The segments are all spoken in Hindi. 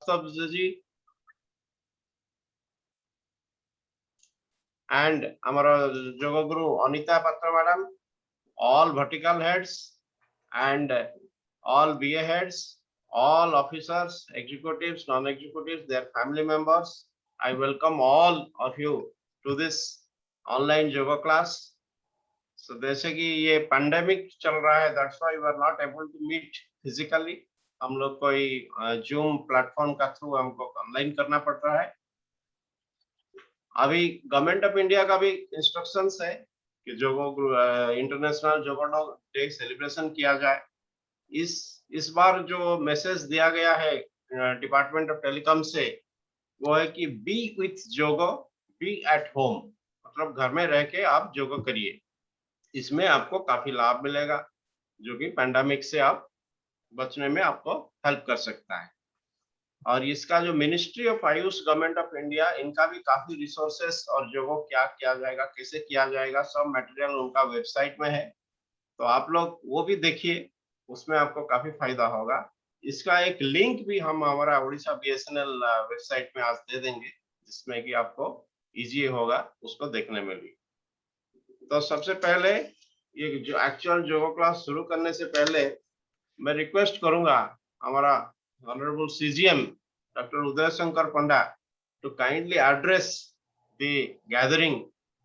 ji, and our yoga guru Anita Patra madam, all vertical heads and all BA heads, all officers, executives, non-executives, their family members. I welcome all of you to this online yoga class. So जैसे कि ये पैंडेमिक चल रहा है, that's why we are not able to meet physically. हम लोग कोई जूम प्लेटफॉर्म का थ्रू हमको ऑनलाइन करना पड़ रहा है. अभी गवर्नमेंट ऑफ इंडिया का भी इंस्ट्रक्शंस है कि जो इंटरनेशनल योगा डे सेलिब्रेशन किया जाए. इस बार जो मैसेज दिया गया है डिपार्टमेंट ऑफ टेलीकॉम से, वो है कि be with yoga, be at home, मतलब घर में रह के आप योगा करिए. इसमें आपको काफी लाभ मिलेगा, जो कि पैंडेमिक से आप बचने में आपको हेल्प कर सकता है. और इसका जो ministry of Ayush government of India, इनका भी काफी रिसोर्सेस और योगा क्या किया जाएगा, कैसे किया जाएगा, सब मटेरियल उनका वेबसाइट में है. तो आप लोग वो भी देखिए, उसमें आपको काफी फायदा होगा. इसका एक लिंक भी हम हमारा उड़ीसा BSNL वेबसाइट में आज दे देंगे, जिसमें कि आपको इजी होगा उसको देखने में भी. तो सबसे पहले ये जो एक्चुअल योगा क्लास शुरू करने से पहले मैं रिक्वेस्ट करूंगा हमारा honourable CGM doctor Uday Shankar Panda to kindly address the gathering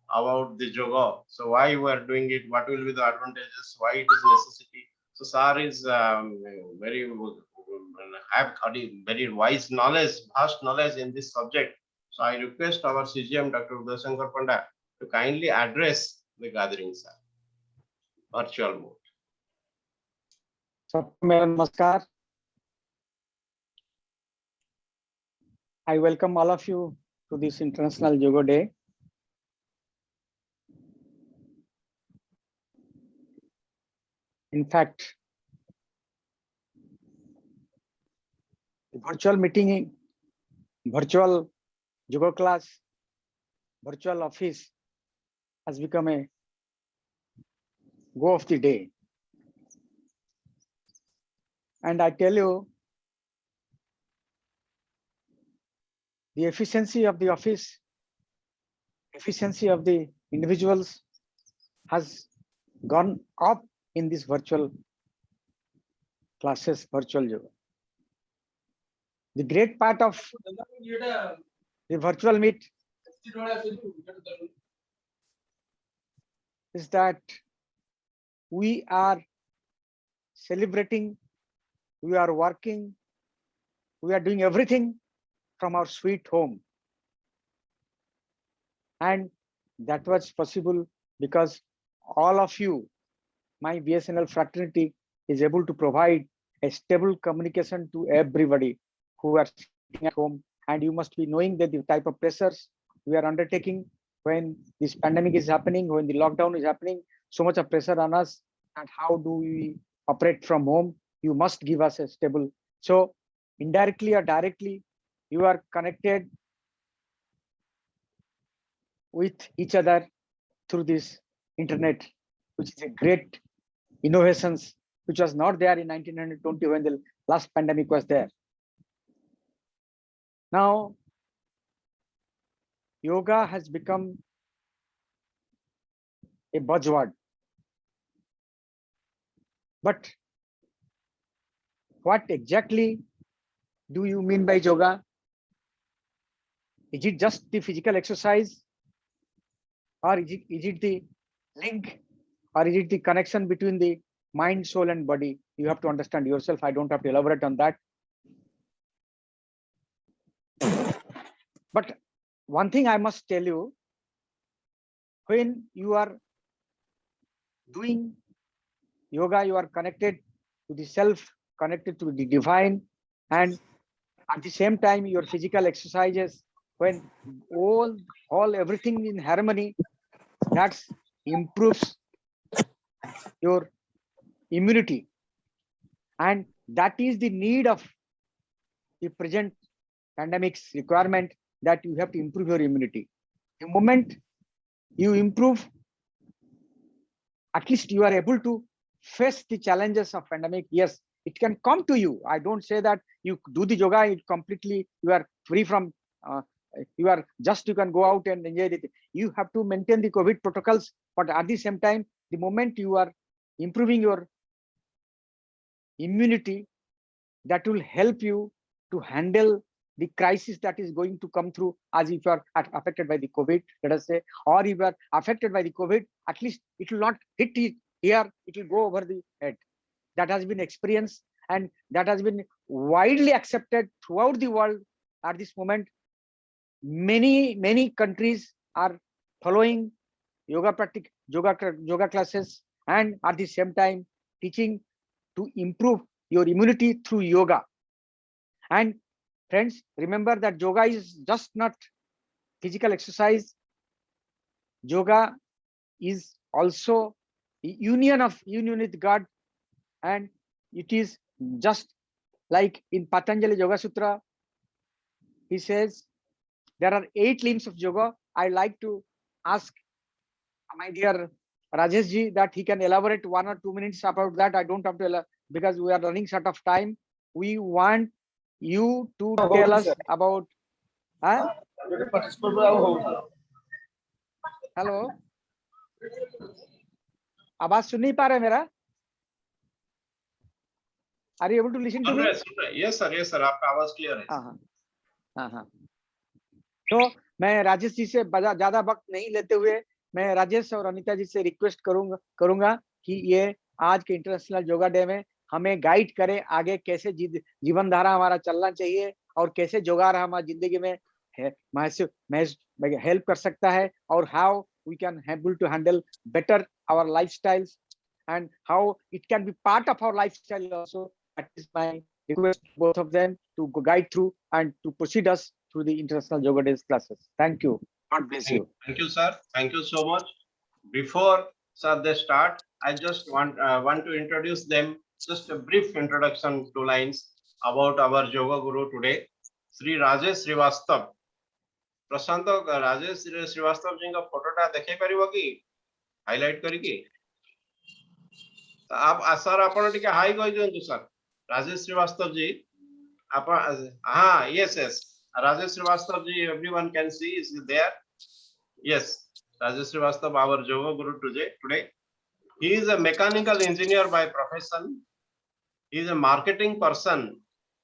about the yoga. So why we are doing it, what will be the advantages, why it is necessity. So sir is have very wise knowledge, vast knowledge in this subject. So I request our CGM Dr. Uday Shankar Panda to kindly address the gathering, sir. Virtual mode. Namaskar. I welcome all of you to this International Yoga Day. In fact, the virtual meeting, virtual yoga class, virtual office has become a go of the day. And I tell you, the efficiency of the office, efficiency of the individuals has gone up in this virtual classes, virtual yoga. The great part of the virtual meet is that we are celebrating, we are working, we are doing everything from our sweet home. And that was possible because all of you, my BSNL fraternity, is able to provide a stable communication to everybody who are sitting at home. And you must be knowing that the type of pressures we are undertaking when this pandemic is happening, when the lockdown is happening, so much of pressure on us. And how do we operate from home? You must give us a stable. So indirectly or directly, you are connected with each other through this internet, which is a great innovations, which was not there in 1920 when the last pandemic was there. Now, yoga has become a buzzword. But what exactly do you mean by yoga? Is it just the physical exercise? Or is it the link? Or is it the connection between the mind, soul, and body? You have to understand yourself. I don't have to elaborate on that. But one thing I must tell you, when you are doing yoga, you are connected to the self, connected to the divine, and at the same time, your physical exercises, when all everything in harmony, that improves your immunity. And that is the need of the present pandemic's requirement, that you have to improve your immunity. The moment you improve, at least you are able to face the challenges of pandemic. Yes, it can come to you. I don't say that you do the yoga, it completely, you are free from, you are just, you can go out and enjoy it. You have to maintain the COVID protocols, but at the same time, the moment you are improving your immunity, that will help you to handle the crisis that is going to come through, as if you are affected by the COVID, let us say, or if you are affected by the COVID, at least it will not hit it here, it will go over the head. That has been experienced, and that has been widely accepted throughout the world at this moment. Many countries are following yoga classes, and at the same time teaching to improve your immunity through yoga. And friends, remember that yoga is just not physical exercise. Yoga is also union with God, and it is just like in Patanjali Yoga Sutra, he says there are 8 limbs of yoga. I like to ask my dear Rajesh ji that he can elaborate 1 or 2 minutes about that. I don't have to, because we are running short of time. We want you to tell us about. Hello, आवाज सुन नहीं पा रहे मेरा? Are you able to listen to me? Yes sir, आपका आवाज क्लियर है। हाँ। तो मैं राजेश जी से ज्यादा वक्त नहीं लेते हुए, मैं राजेश और अनीता जी से रिक्वेस्ट करूंगा कि ये आज के इंटरनेशनल योगा डे में हमें गाइड करें आगे कैसे जीवन धारा हमारा चलना चाहिए, और कैसे योगा हमारी जिंदगी में हेल्प कर सकता है, और how we can able to handle better our lifestyles, and how it can be part of our lifestyle also. That is my request to both of them to guide through and to proceed us through the International Yoga Days classes. Thank you. God bless you. Thank you, sir. Thank you so much. Before sir they start, I just want to introduce them. Just a brief introduction, 2 lines about our yoga guru today, Sri Rajesh Srivastava. प्रशांत राजेश श्रीवास्तव जी का फोटोटा देखै परिबो कि हाइलाइट करी कि आप सर आपण टिके हाई कहि दियंतु सर। राजेश श्रीवास्तव जी आप, हाँ, yes Rajesh Srivastava ji, everyone can see is there. Yes, Rajesh Srivastava, our yoga guru today. He is a mechanical engineer by profession. He is a marketing person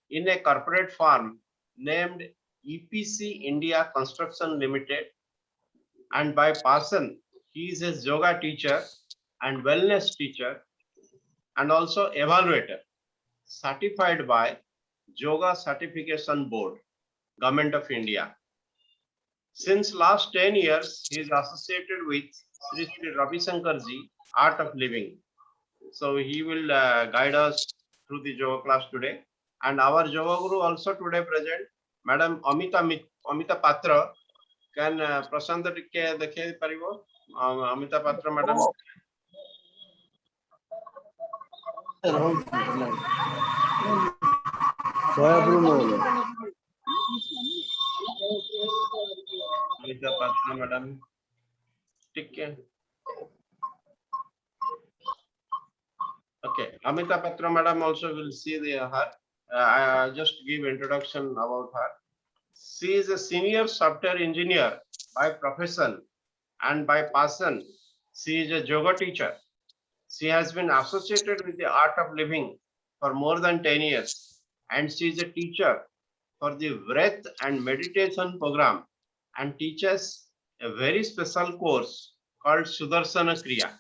in a corporate firm named EPC India Construction Limited, and by passion he is a yoga teacher and wellness teacher, and also evaluator certified by Yoga Certification Board, Government of India. Since last 10 years, he is associated with Sri Ravi Shankar ji, Art of Living. So he will guide us through the yoga class today. And our yoga guru also today present, Madam Amita Patra. Can Prashant Tikke dekhe paribo? Amita Patra, Madam. Amita Patra, Madam. Tikke. Okay, Amita Patra, Madam also will see her. I just give introduction about her. She is a senior software engineer by profession, and by passion, she is a yoga teacher. She has been associated with the Art of Living for more than 10 years, and she is a teacher for the breath and meditation program, and teaches a very special course called Sudarshana Kriya.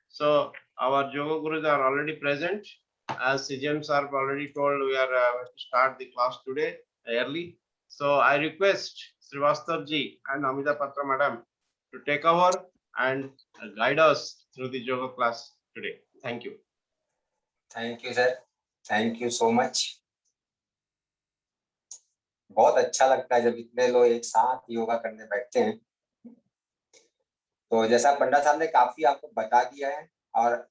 So our yoga gurus are already present. As CGM sir already told, we are to start the class today early. So I request Srivastava ji and Amita Patra madam to take over and guide us through the yoga class today. Thank you. Thank you, sir. Thank you so much. बहुत अच्छा लगता है जब इतने लोग एक साथ योगा करने बैठते हैं। तो जैसा पंडा साहब ने काफी आपको बता दिया है, और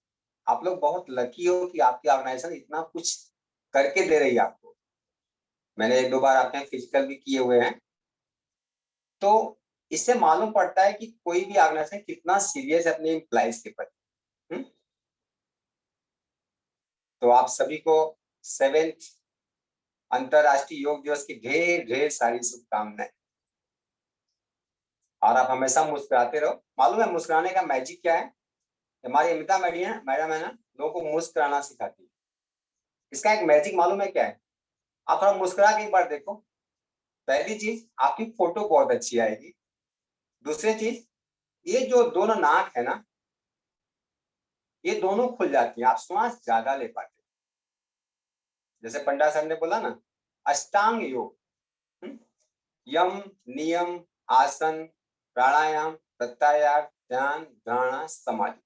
आप लोग बहुत लकी हो कि आपकी ऑर्गेनाइजेशन इतना कुछ करके दे रही है आपको। मैंने 1-2 बार आपके फिजिकल भी किए हुए हैं, तो इससे मालूम पड़ता है कि कोई भी ऑर्गेनाइजेशन कितना सीरियस है अपने एम्प्लॉइज के प्रति। तो आप सभी को 7th अंतरराष्ट्रीय योग दिवस की ढेर ढेर सारी शुभकामनाएं। और आप हमेशा मुस्कुराते रहो। मालूम है मुस्कुराने का मैजिक क्या है? हमारी अमिता मैडम है ना, लोगों को मुस्कुराना सिखाती है। इसका एक मैजिक मालूम है क्या है? आप थोड़ा मुस्कुरा के एक बार देखो। पहली चीज, आपकी फोटो बहुत अच्छी आएगी। दूसरी चीज, ये जो दोनों नाक है ना, ये दोनों खुल जाती है, आप श्वास ज्यादा ले पाते। जैसे पंडा साहब ने बोला ना, अष्टांग योग, यम, नियम, आसन, प्राणायाम, प्रत्याहार, ध्यान, धारणा, समाधि।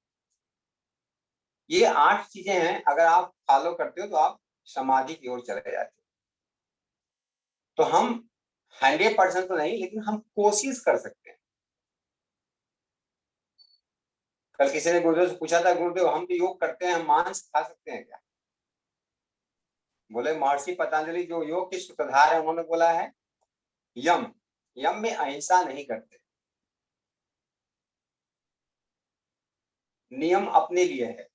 ये 8 चीजें हैं, अगर आप फॉलो करते हो तो आप समाधि की ओर चले जाते हो। तो हम 100% तो नहीं, लेकिन हम कोशिश कर सकते हैं। कल किसी ने गुरुदेव से पूछा था, गुरुदेव हम तो योग करते हैं, हम मांस खा सकते हैं क्या? बोले महर्षि पतंजलि जो योग के सूत्रधार है, उन्होंने बोला है यम, यम में अहिंसा नहीं करते। नियम अपने लिए है,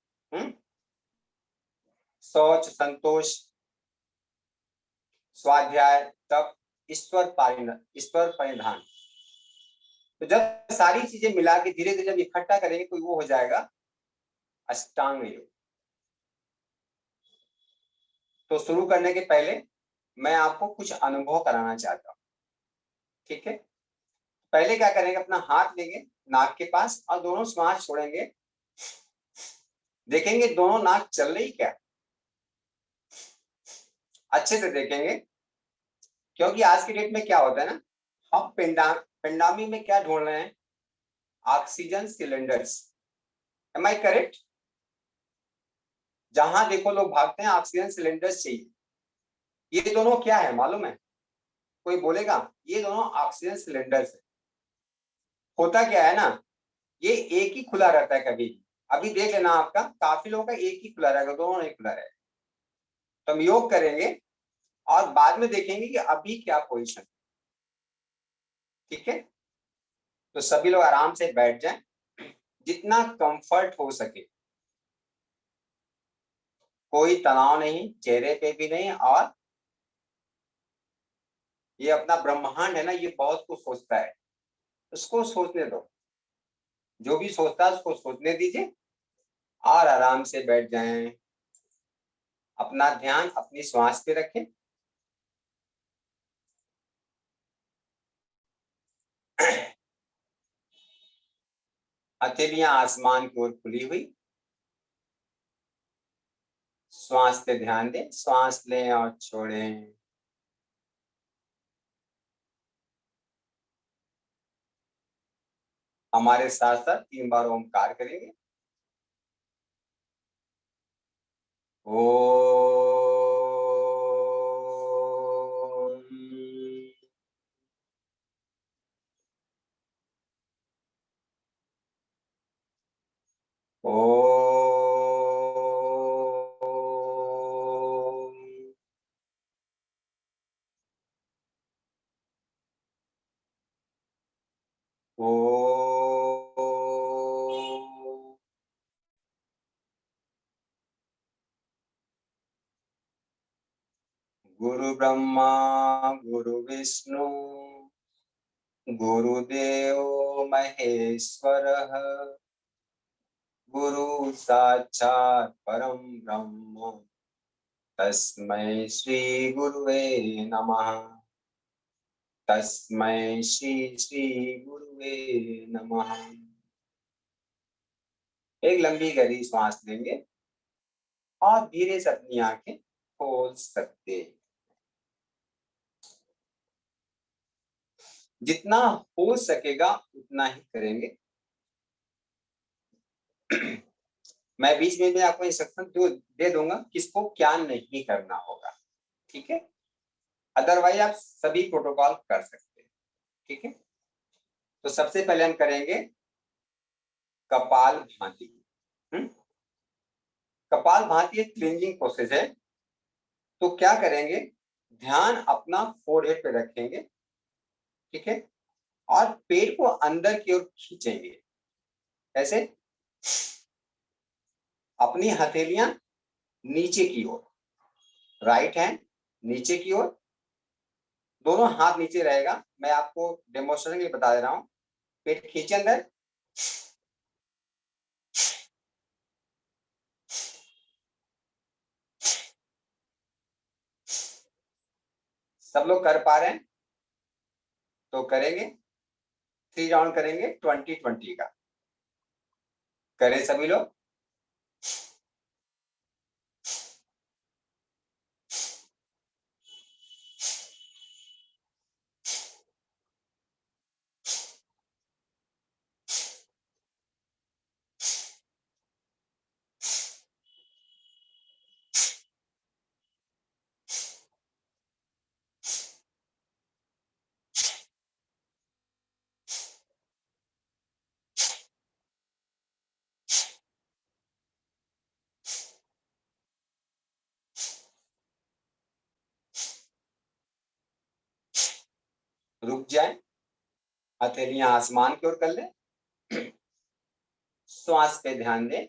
शौच, संतोष, स्वाध्याय, तप, ईश्वर परिधान। तो जब सारी चीजें मिला के धीरे धीरे जब इकट्ठा करेंगे तो वो हो जाएगा अष्टांग योग। तो शुरू करने के पहले मैं आपको कुछ अनुभव कराना चाहता हूँ, ठीक है? पहले क्या करेंगे, अपना हाथ लेंगे नाक के पास और दोनों श्वास छोड़ेंगे। देखेंगे दोनों नाक चल रही क्या, अच्छे से देखेंगे। क्योंकि आज के डेट में क्या होता है ना, हम पेंडामी में क्या ढूंढ रहे हैं, oxygen cylinders. Am I correct? जहां देखो लोग भागते हैं, ऑक्सीजन सिलेंडर्स चाहिए। ये दोनों क्या है मालूम है? कोई बोलेगा? ये दोनों ऑक्सीजन सिलेंडर्स है। होता क्या है ना, ये एक ही खुला रहता है कभी। अभी देख लेना, आपका काफी लोगों का एक ही खुला रहेगा, दोनों नहीं खुला रहेगा। तो हम योग करेंगे और बाद में देखेंगे कि अभी क्या पोजीशन, ठीक है? तो सभी लोग आराम से बैठ जाएं, जितना कंफर्ट हो सके। कोई तनाव नहीं, चेहरे पे भी नहीं। और ये अपना ब्रह्मांड है ना, ये बहुत कुछ सोचता है, उसको सोचने दो। जो भी सोचता है उसको सोचने दीजिए और आराम से बैठ जाएं। अपना ध्यान अपनी श्वास पे रखें। हथेलियां आसमान की ओर खुली हुई। श्वास पे ध्यान दें, श्वास लें और छोड़ें। हमारे साथ साथ 3 बार ओमकार करेंगे। ओ गुरु ब्रह्मा गुरु विष्णु गुरुदेव महेश्वरः गुरु साक्षात् परम ब्रह्म तस्मै श्री गुरुवे नमः। तस्मै श्री गुरुवे नमः। एक लंबी गहरी सांस लेंगे और धीरे से अपनी आंखें खोल सकते हैं। जितना हो सकेगा उतना ही करेंगे। मैं बीच में आपको इंस्ट्रक्शन दे दूंगा किसको क्या नहीं करना होगा, ठीक है? अदरवाइज आप सभी प्रोटोकॉल कर सकते हैं, ठीक है? तो सबसे पहले हम करेंगे कपाल भाती। कपाल भाती एक क्लींजिंग प्रोसेस है। तो क्या करेंगे, ध्यान अपना फोरहेड पे रखेंगे, ठीक है? और पेट को अंदर की ओर खींचेंगे ऐसे। अपनी हथेलियां नीचे की ओर, राइट हैंड नीचे की ओर, दोनों हाथ नीचे रहेगा। मैं आपको डेमोन्स्ट्रेशन के लिए बता दे रहा हूं। पेट खींचे अंदर, सब लोग कर पा रहे हैं तो करेंगे। 3 राउंड करेंगे 20-20 का, करें सभी लोग। रुक जाए, हथेलियां आसमान की ओर कर ले, श्वास पे ध्यान दें।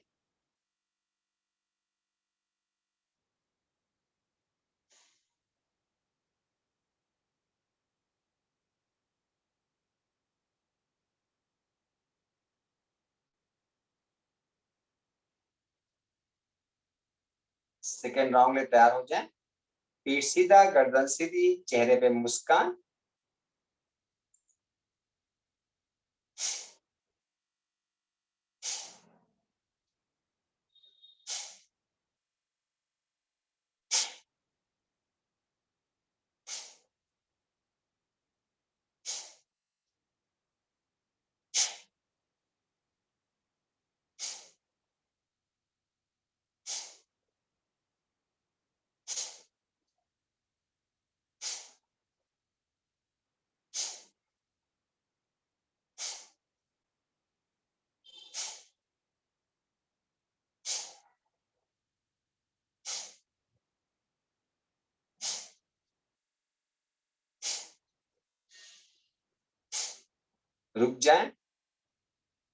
सेकेंड राउंड में तैयार हो जाए। पीठ सीधा, गर्दन सीधी, चेहरे पे मुस्कान। रुक जाए,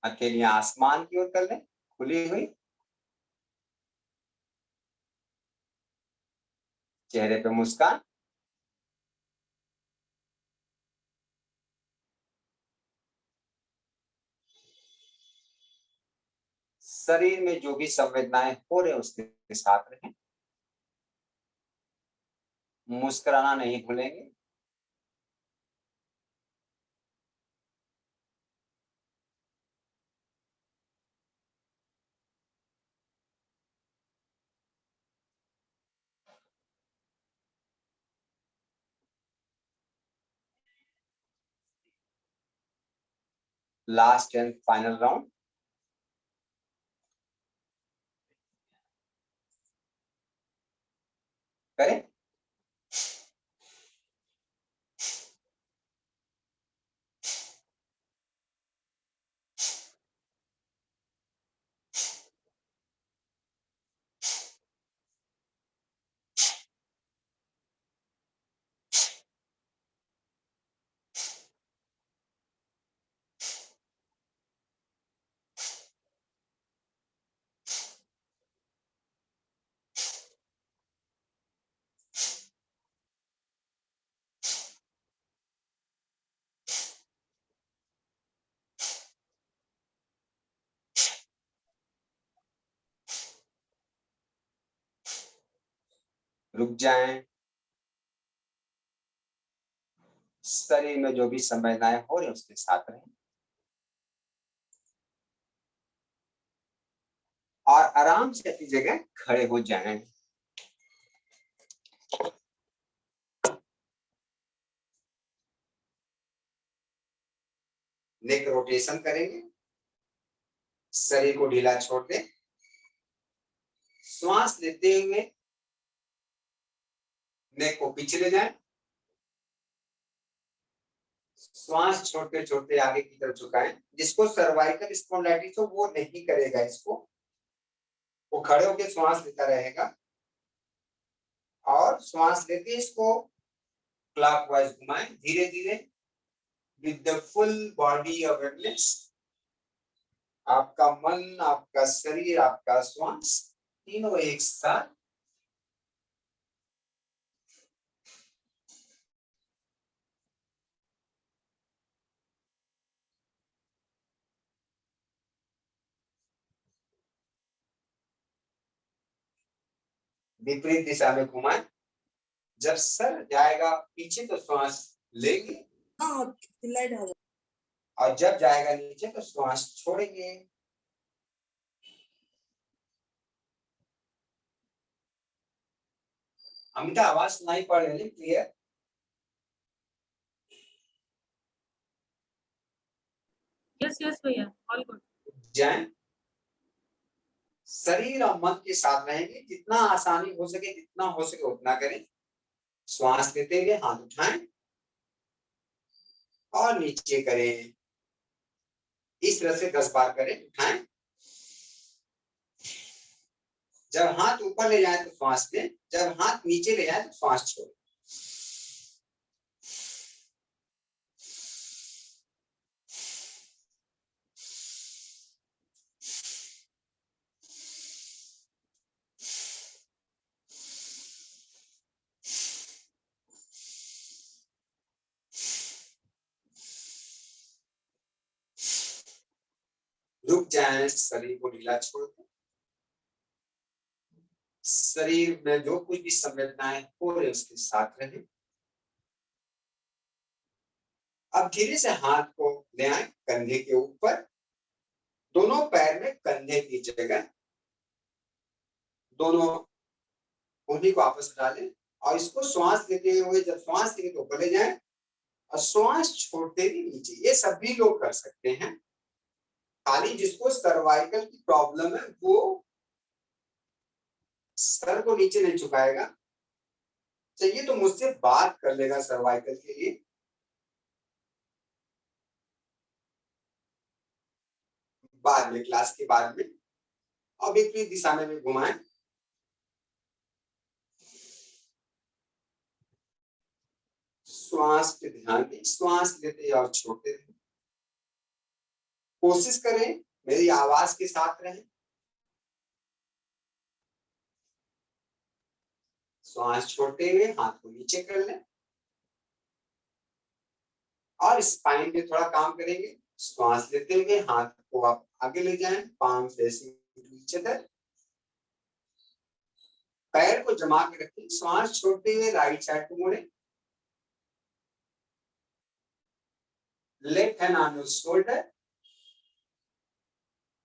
हथेलियां आसमान की ओर कर लें, खुली हुई, चेहरे पे मुस्कान। शरीर में जो भी संवेदनाएं हो रहे हैं उसके साथ रहें। मुस्कुराना नहीं भूलेंगे। लास्ट एंड फाइनल राउंड करें। रुक जाएं, शरीर में जो भी संवेदनाएं हो रही हैं उसके साथ रहें और आराम से अपनी जगह खड़े हो जाएं। नेक रोटेशन करेंगे, शरीर को ढीला छोड़ दें। श्वास लेते हुए नेक को पीछे ले जाएं, श्वास छोड़ते छोड़ते आगे की तरफ झुकाएं। जिसको सर्वाइकल स्पॉन्डिलाइटिस हो वो नहीं करेगा इसको, वो खड़े होकर श्वास लेता रहेगा और श्वास लेते इसको क्लॉकवाइज घुमाएं धीरे धीरे with the full body awareness. आपका मन, आपका शरीर, आपका श्वास तीनों एक साथ विपरीत दिशा में घुमाएं। जब सर जाएगा पीछे तो श्वास लेंगे और जब जाएगा नीचे तो श्वास छोड़ेंगे। अमिता आवाज सुनाई पड़ रही है क्लियर? यस भैया, ऑल गुड। जाएं, शरीर और मन के साथ रहेंगे, जितना आसानी हो सके जितना हो सके उतना करें। श्वास लेते हुए हाथ उठाएं और नीचे करें। इस तरह से 10 बार करें। उठाएं, जब हाथ ऊपर ले जाए तो श्वास लें, जब हाथ नीचे ले जाए तो श्वास छोड़ें। रुक जाए, शरीर को ढीला छोड़ दें। शरीर में जो कुछ भी संवेदनाएं हो रही उसके साथ रहें। अब धीरे से हाथ को ले आए कंधे के ऊपर, दोनों पैर में कंधे की जगह दोनों उंगली को आपस में डालें और इसको श्वास लेते हुए जब श्वास लेंगे तो ऊपर ले जाएं और श्वास छोड़ते भी नीचे। ये सभी लोग कर सकते हैं, खाली जिसको सर्वाइकल की प्रॉब्लम है वो सर को नीचे नहीं झुकाएगा। चाहिए तो मुझसे बात कर लेगा सर्वाइकल के लिए। बाद में, क्लास के बाद में। और विपरीत दिशा में भी घुमाएं। श्वास पे ध्यान दें, श्वास लेते और छोड़ते रहें। कोशिश करें मेरी आवाज के साथ रहें। श्वास छोड़ते हुए हाथ को नीचे कर लें और स्पाइन पे थोड़ा काम करेंगे। श्वास लेते हुए हाथ को आप आगे ले जाएं, पाम फेसिंग ईच अदर। पैर को जमा के रखें, श्वास छोड़ते हुए राइट साइड को मोड़ें। Left hand on your shoulder.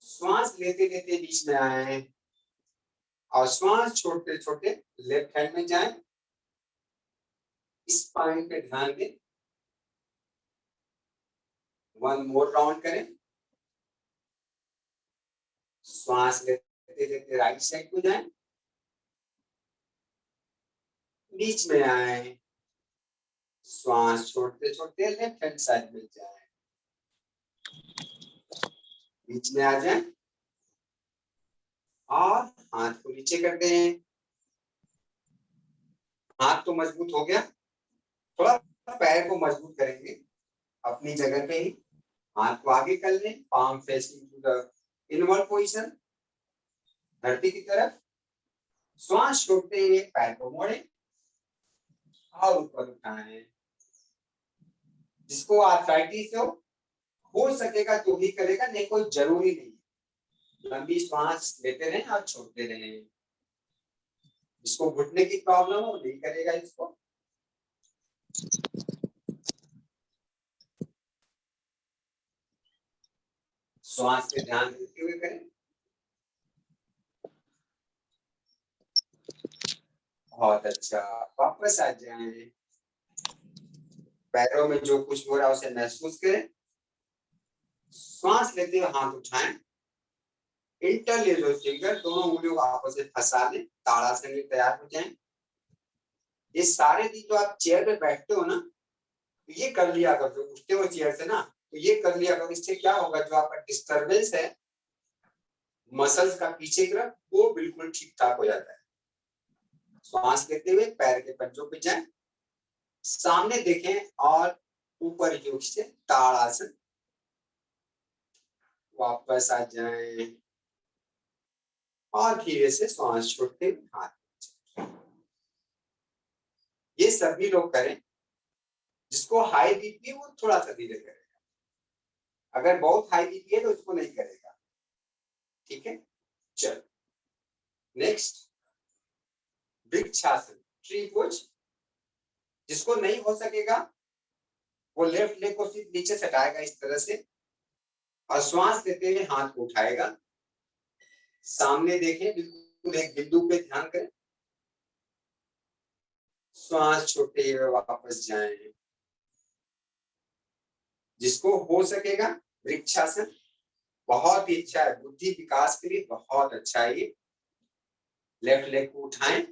श्वास लेते लेते बीच में आए और श्वास छोड़ते छोड़ते लेफ्ट हैंड में जाएं। स्पाइन पे ध्यान दें। 1 मोर राउंड करें। श्वास लेते लेते राइट साइड को जाएं, बीच में आए, श्वास छोड़ते छोड़ते लेफ्ट हैंड साइड में जाएं, बीच में आ जाएं और हाथ को नीचे करते हैं। हाथ तो मजबूत हो गया, थोड़ा पैर को मजबूत करेंगे अपनी जगह पे ही। हाथ को आगे कर लें, palm facing to the inward position, धरती की तरफ। श्वास छोड़ते हुए पैर को मोड़ें और ऊपर उठाएं। जिसको आर्थराइटिस हो सकेगा तो भी करेगा, नहीं कोई जरूरी नहीं। लंबी श्वास लेते रहें और छोड़ते रहें। जिसको घुटने की प्रॉब्लम हो नहीं करेगा इसको। श्वास पे ध्यान देते हुए करें। बहुत अच्छा, वापस आ जाएं। पैरों में जो कुछ हो रहा है उसे महसूस करें। श्वास लेते हुए हाथ उठाएं, इंटरलेयर फिंगर दोनों उंगलियों को आपस में फंसा लें, ताड़ासन में तैयार हो जाएं। ये सारे दिन जो आप चेयर पे बैठते हो ना, तो ये कर लिया करो। जो उठते हो चेयर से ना, तो ये कर लिया करो। इससे क्या होगा, जो आपका डिस्टरबेंस है मसल्स का पीछे की तरफ, वो बिल्कुल ठीक ठाक हो जाता है। श्वास लेते हुए पैर के पंजों पे जाएं, सामने देखें और ऊपर की ओर से ताड़ासन। वापस आ जाएं और धीरे से श्वास छोड़ते हुए हाथ। ये सभी लोग करें। जिसको हाई बीपी है वो थोड़ा सा धीरे करेगा, अगर बहुत हाई बीपी है तो उसको नहीं करेगा। ठीक है, चलो नेक्स्ट। Vrikshasana, tree pose. जिसको नहीं हो सकेगा वो लेफ्ट लेग को सिर्फ नीचे सटाएगा इस तरह से, और श्वास लेते हुए हाथ को उठाएगा, सामने देखें, बिल्कुल एक बिंदु पे ध्यान करें, श्वास छोड़ते हुए वापस जाएं। जिसको हो सकेगा वृक्षासन, बहुत ही अच्छा है, बुद्धि विकास के लिए बहुत अच्छा है ये। लेफ्ट लेग को उठाएं,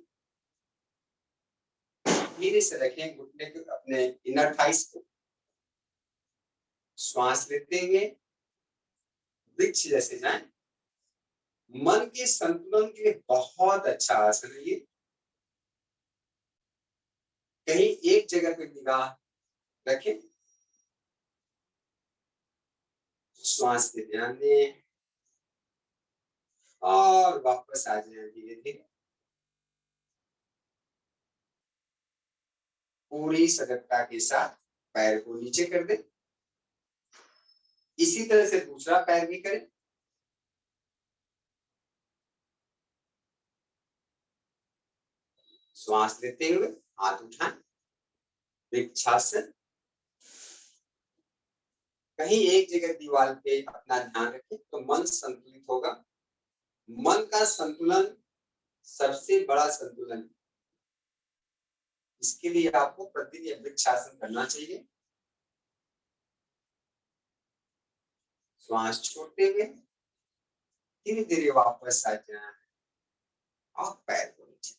धीरे से रखें घुटने को, अपने इनर थाइस को, श्वास लेते हुए वृक्ष जैसे जाएं। मन के संतुलन के लिए बहुत अच्छा आसन है ये। कहीं एक जगह पे निगाह रखें, श्वास पे ध्यान दें और वापस आ जाए धीरे धीरे। पूरी सजगता के साथ पैर को नीचे कर दें। इसी तरह से दूसरा पैर भी करें। श्वास लेते हुए हाथ उठाएं, वृक्षासन। कहीं एक जगह दीवार पे अपना ध्यान रखें तो मन संतुलित होगा। मन का संतुलन सबसे बड़ा संतुलन है। इसके लिए आपको प्रतिदिन वृक्षासन करना चाहिए। श्वास छोड़ते हुए धीरे धीरे वापस आ जाए और पैर को नीचे।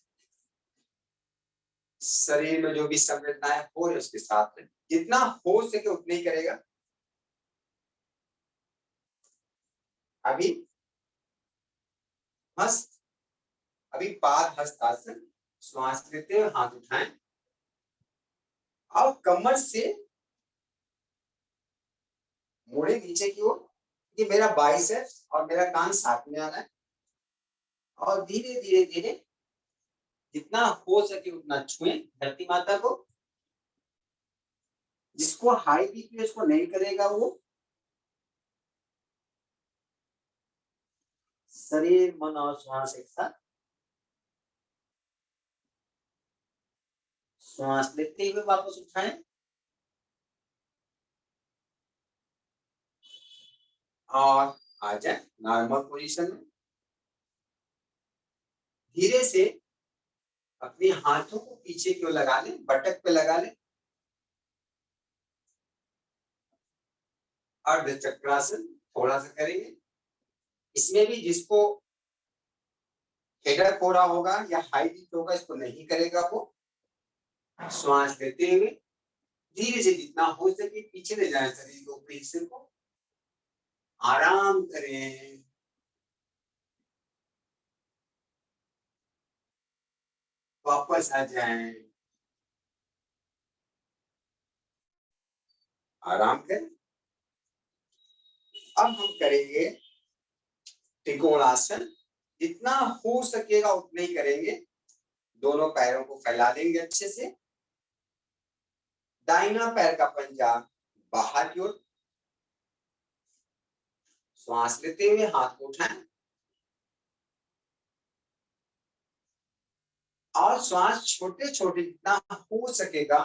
शरीर में जो भी संवेदनाएं हो रही उसके साथ जितना हो सके उतना ही करेगा। अभी हस्त, अभी पाद हस्तासन। श्वास लेते हुए हाथ उठाएं और कमर से मोड़े नीचे की ओर, कि मेरा बाइसेप्स और मेरा कान साथ में आना है, और धीरे धीरे धीरे जितना हो सके उतना छुएं धरती माता को। जिसको हाई बीपी उसको नहीं करेगा वो शरीर, मन और श्वास एक साथ। श्वास लेते हुए वापस उठाएं और आ जाए नॉर्मल पोजीशन में। धीरे से अपने हाथों को पीछे की ओर लगा लें, बटक पे लगा लें। अर्ध चक्रासन थोड़ा सा करेंगे। इसमें भी जिसको हेडेक हो रहा होगा या हाई बीपी होगा इसको नहीं करेगा वो। श्वास लेते हुए धीरे से जितना हो सके पीछे ले जाए शरीर के ऊपरी हिस्से को। आराम करें। वापस आ जाएं। आराम करें। अब हम करेंगे त्रिकोणासन। जितना हो सकेगा उतना ही करेंगे। दोनों पैरों को फैला देंगे अच्छे से। दाहिना पैर का पंजा बाहर की ओर। श्वास लेते हुए हाथ को उठाएं और श्वास छोटे छोटे जितना हो सकेगा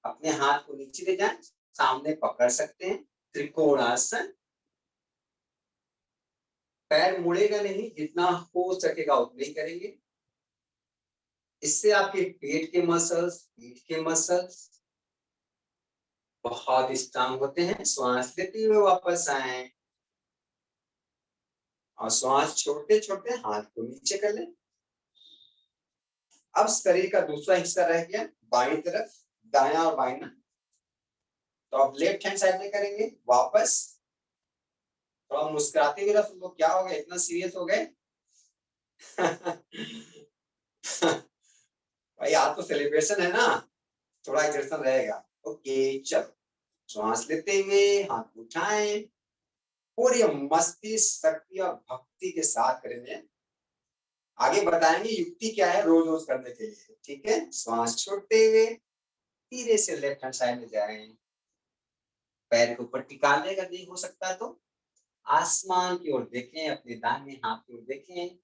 अपने हाथ को नीचे ले जाएं, सामने पकड़ सकते हैं। त्रिकोणासन। पैर मुड़ेगा नहीं, जितना हो सकेगा उतना ही करेंगे। इससे आपके पेट के मसल्स, पीठ के मसल्स बहुत स्ट्रांग होते हैं। श्वास लेते हुए वापस आए और श्वास छोड़ते छोड़ते हाथ को नीचे कर लें। अब शरीर का दूसरा हिस्सा रह गया बाईं तरफ, दायां और बाईं। तो अब लेफ्ट हैंड साइड में करेंगे वापस। तो हम मुस्कुराते हुए तो क्या हो गया, इतना सीरियस हो गए? भाई आज तो सेलिब्रेशन है ना, थोड़ा एक्सर्शन रहेगा। ओके चलो, श्वास लेते हुए हाथ उठाएं। पूरी मस्ती, शक्ति और भक्ति के साथ करेंगे। आगे बताएंगे युक्ति क्या है रोज रोज करने के लिए। ठीक है, श्वास छोड़ते हुए धीरे से लेफ्ट हैंड साइड में जाएं। पैर के ऊपर टिका लें, अगर नहीं हो सकता तो आसमान की ओर देखें, अपने दाहिने हाथ की ओर देखें।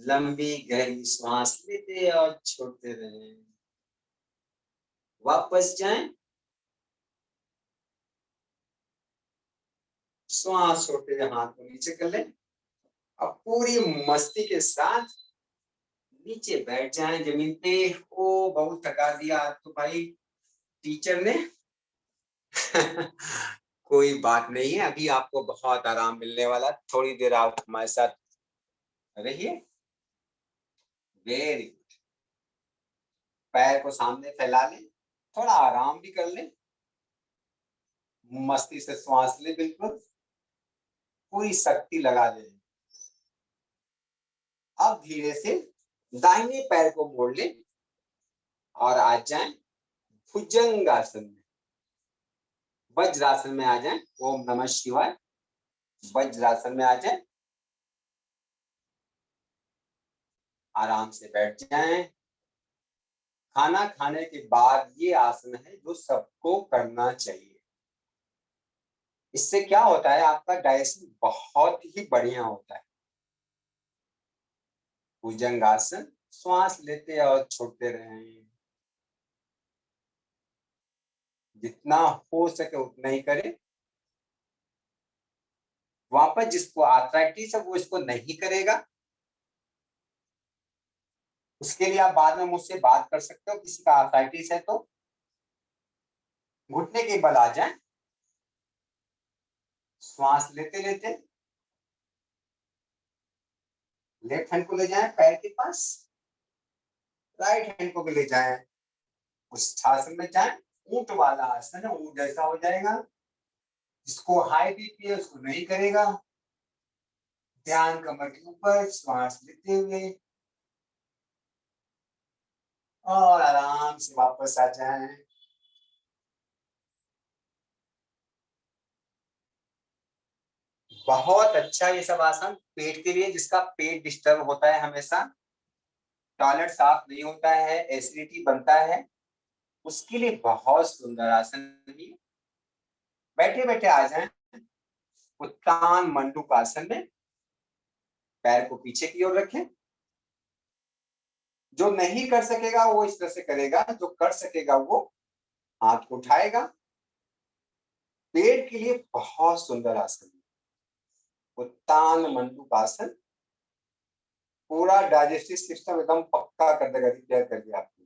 लंबी गहरी सांस लेते और छोड़ते रहें। वापस जाएं, श्वास छोड़ते हुए हाथ को नीचे कर लें। अब पूरी मस्ती के साथ नीचे बैठ जाएं जमीन पे। ओ बहुत थका दिया आज तो भाई टीचर ने। कोई बात नहीं है, अभी आपको बहुत आराम मिलने वाला। थोड़ी देर आप हमारे साथ रहिए। Very good. पैर को सामने फैला लें, थोड़ा आराम भी कर लें। मस्ती से श्वास लें, बिल्कुल पूरी शक्ति लगा दें। अब धीरे से दाहिने पैर को मोड़ लें और आ जाएं भुजंगासन में। वज्रासन में आ जाएं। ओम नमः शिवाय। वज्रासन में आ जाएं, आराम से बैठ जाएं। खाना खाने के बाद ये आसन है जो सबको करना चाहिए। इससे क्या होता है, आपका डाइजेशन बहुत ही बढ़िया होता है। भुजंगासन, श्वास लेते और छोड़ते रहें। जितना हो सके उतना ही करें। वापस जिसको आर्थराइटिस है वो इसको नहीं करेगा। उसके लिए आप बाद में मुझसे बात कर सकते हो। किसी का आर्थराइटिस है तो घुटने के बल आ जाए, श्वास लेते लेते लेफ्ट हैंड को ले जाएं पैर के पास, राइट हैंड को भी ले जाएं। उस आसन में जाएं। ऊंट वाला आसन है, ऊंट जैसा हो जाएगा। जिसको हाई बीपी है उसको नहीं करेगा। ध्यान कमर के ऊपर, श्वास लेते हुए और आराम से वापस आ जाएं। बहुत अच्छा ये सब आसन पेट के लिए, जिसका पेट डिस्टर्ब होता है हमेशा, टॉयलेट साफ नहीं होता है, एसिडिटी बनता है, उसके लिए बहुत सुंदर आसन है। बैठे बैठे आ जाएं उत्तान मंडूकासन में। पैर को पीछे की ओर रखें। जो नहीं कर सकेगा वो इस तरह से करेगा, जो कर सकेगा वो हाथ को उठाएगा। पेट के लिए बहुत सुंदर आसन है उत्तान मंडूकासन। पूरा डाइजेस्टिव सिस्टम एकदम पक्का कर देगा, रिपेयर कर दिया आपको।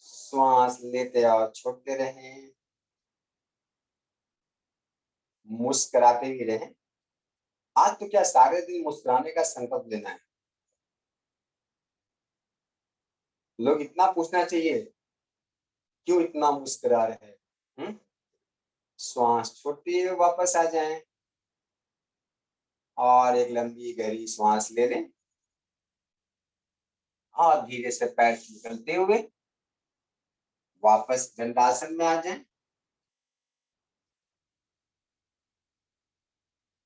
श्वास लेते और छोड़ते रहें, मुस्कुराते भी रहें। आज तो क्या सारे दिन मुस्कुराने का संकल्प लेना है। लोग इतना पूछना चाहिए क्यों इतना मुस्कुरा रहे हैं। श्वास छोड़ते हुए वापस आ जाएं और एक लंबी गहरी श्वास ले लें और धीरे से पैर निकलते हुए वापस दंडासन में आ जाएं।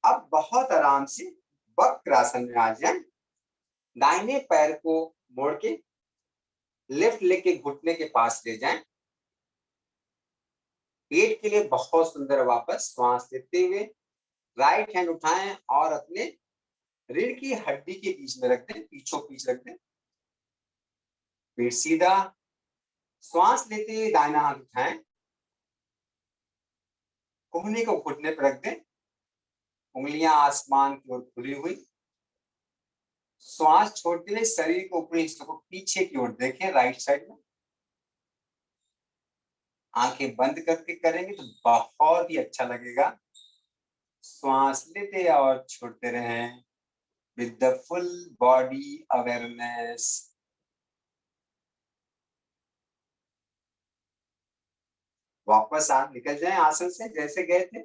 अब बहुत आराम से वक्रासन में आ जाएं। दाहिने पैर को मोड़ के लेफ्ट लेग के घुटने के पास ले जाएं। पेट के लिए बहुत सुंदर। वापस श्वास लेते हुए राइट हैंड उठाएं और अपने रीढ़ की हड्डी के बीच में रख दें, पीछों पीछ रख दें। पेट सीधा। श्वास लेते हुए दाहिना हाथ उठाएं, कोहनी को घुटने पर रख दें, उंगलियां आसमान की ओर खुली हुई। श्वास छोड़ते हुए शरीर के ऊपरी हिस्से को पीछे की ओर देखें, राइट साइड में। आंखें बंद करके करेंगे तो बहुत ही अच्छा लगेगा। श्वास लेते और छोड़ते रहें with the full body awareness. वापस आप निकल जाएं आसन से जैसे गए थे।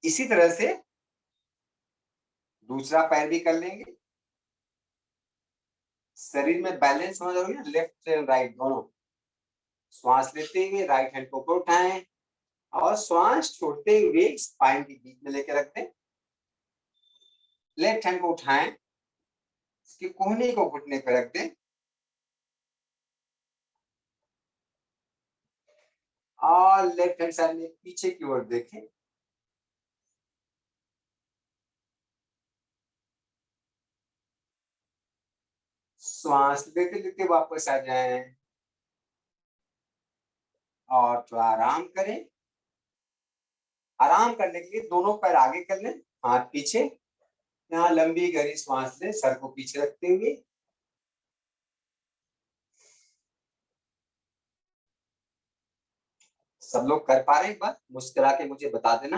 इसी तरह से दूसरा पैर भी कर लेंगे। शरीर में बैलेंस होना जरूरी है, लेफ्ट एंड राइट दोनों। श्वास लेते हुए राइट हैंड को ऊपर उठाएं और श्वास छोड़ते हुए स्पाइन के बीच में लेकर रख दें। लेफ्ट हैंड को उठाएं, इसके कोहनी को घुटने पर रख दें और लेफ्ट हैंड साइड में पीछे की ओर देखें। श्वास लेते लेते वापस आ जाएं और थोड़ा आराम करें। आराम करने के लिए दोनों पैर आगे कर लें, हाथ पीछे। यहाँ लंबी गहरी श्वास लें, सर को पीछे रखते हुए। सब लोग कर पा रहे हैं? एक बार मुस्कुरा के मुझे बता देना।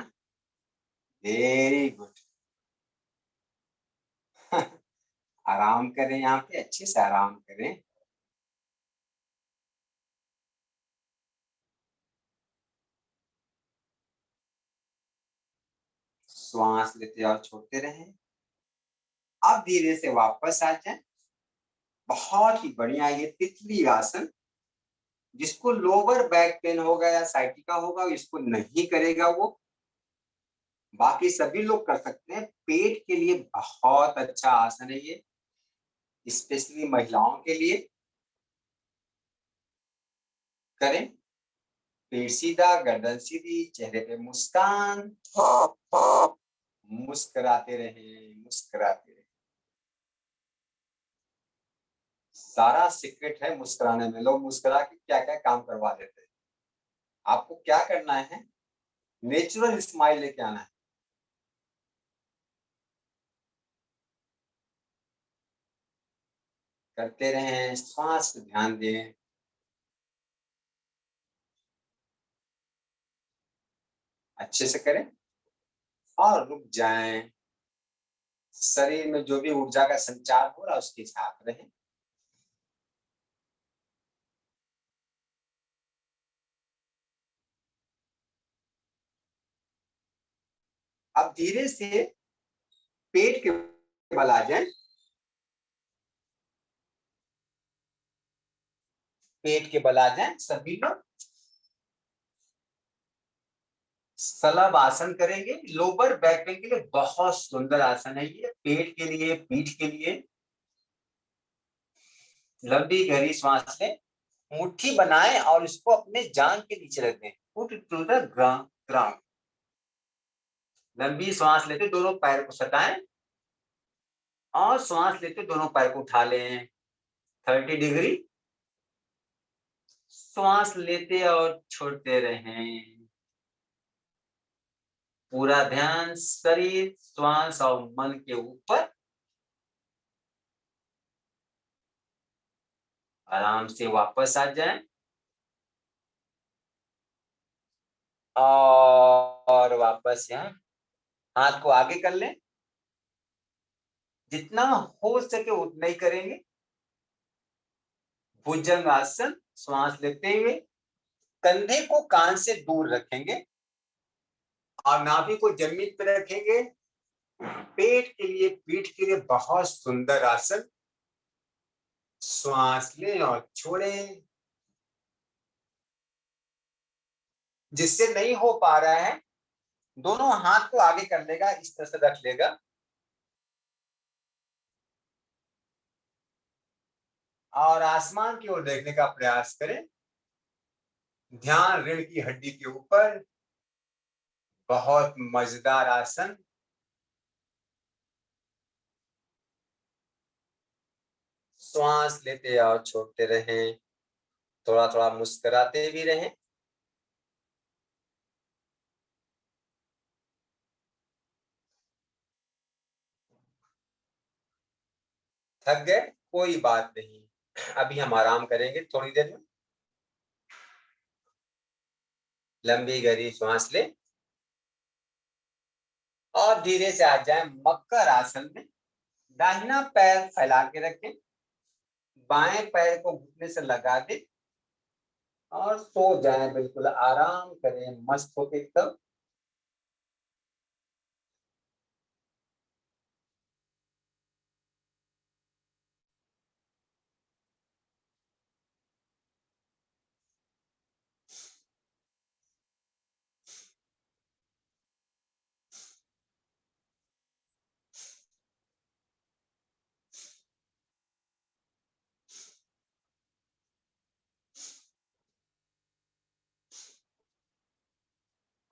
Very good. आराम करें, यहाँ पे अच्छे से आराम करें। श्वास लेते और छोड़ते रहें। अब धीरे से वापस आ जाएं। बहुत ही बढ़िया। ये तितली आसन, जिसको लोअर बैक पेन होगा या साइटिका होगा, इसको नहीं करेगा वो। बाकी सभी लोग कर सकते हैं। पेट के लिए बहुत अच्छा आसन है ये, स्पेशली महिलाओं के लिए। करें। पेट सीधा, गर्दन सीधी, चेहरे पे मुस्कान। मुस्कुराते रहे, मुस्कुराते रहे। सारा सीक्रेट है मुस्कुराने में। लोग मुस्कुरा के क्या क्या काम करवा देते हैं। आपको क्या करना है, नेचुरल स्माइल लेके आना है। करते रहें, श्वास पे ध्यान दें। अच्छे से करें और रुक जाएं। शरीर में जो भी ऊर्जा का संचार हो रहा है उसके साथ रहें। अब धीरे से पेट के बल आ जाए। पेट के बल आ जाए सभी लोग। सलभ आसन करेंगे। लोअर बैक पेन के लिए बहुत सुंदर आसन है ये। पेट के लिए, पीठ के लिए। लंबी गहरी सांस लें, मुट्ठी बनाएं और इसको अपने जांघ के नीचे रख दें। Put it to the ground. लंबी सांस लेते दोनों पैर को सटाएं और सांस लेते दोनों पैर को उठा लें 30 डिग्री। श्वास लेते और छोड़ते रहें। पूरा ध्यान शरीर, श्वास और मन के ऊपर। आराम से वापस आ जाएं और वापस यहाँ हाथ को आगे कर लें। जितना हो सके उतना ही करेंगे। भुजंग आसन। श्वास लेते हुए कंधे को कान से दूर रखेंगे और नाभि को जमीन पर रखेंगे। पेट के लिए, पीठ के लिए बहुत सुंदर आसन। श्वास लें और छोड़ें। जिससे नहीं हो पा रहा है, दोनों हाथ को आगे कर लेगा, इस तरह से रख लेगा। और आसमान की ओर देखने का प्रयास करें। ध्यान रीढ़ की हड्डी के ऊपर। बहुत मजेदार आसन। श्वास लेते और छोड़ते रहें। थोड़ा थोड़ा मुस्कुराते भी रहें। थक गए? कोई बात नहीं, अभी हम आराम करेंगे थोड़ी देर में। लंबी गहरी सांस ले और धीरे से आ जाए मकर आसन में। दाहिना पैर फैला के रखें, बाएं पैर को घुटने से लगा दें और सो जाएं। बिल्कुल आराम करें, मस्त होके एकदम।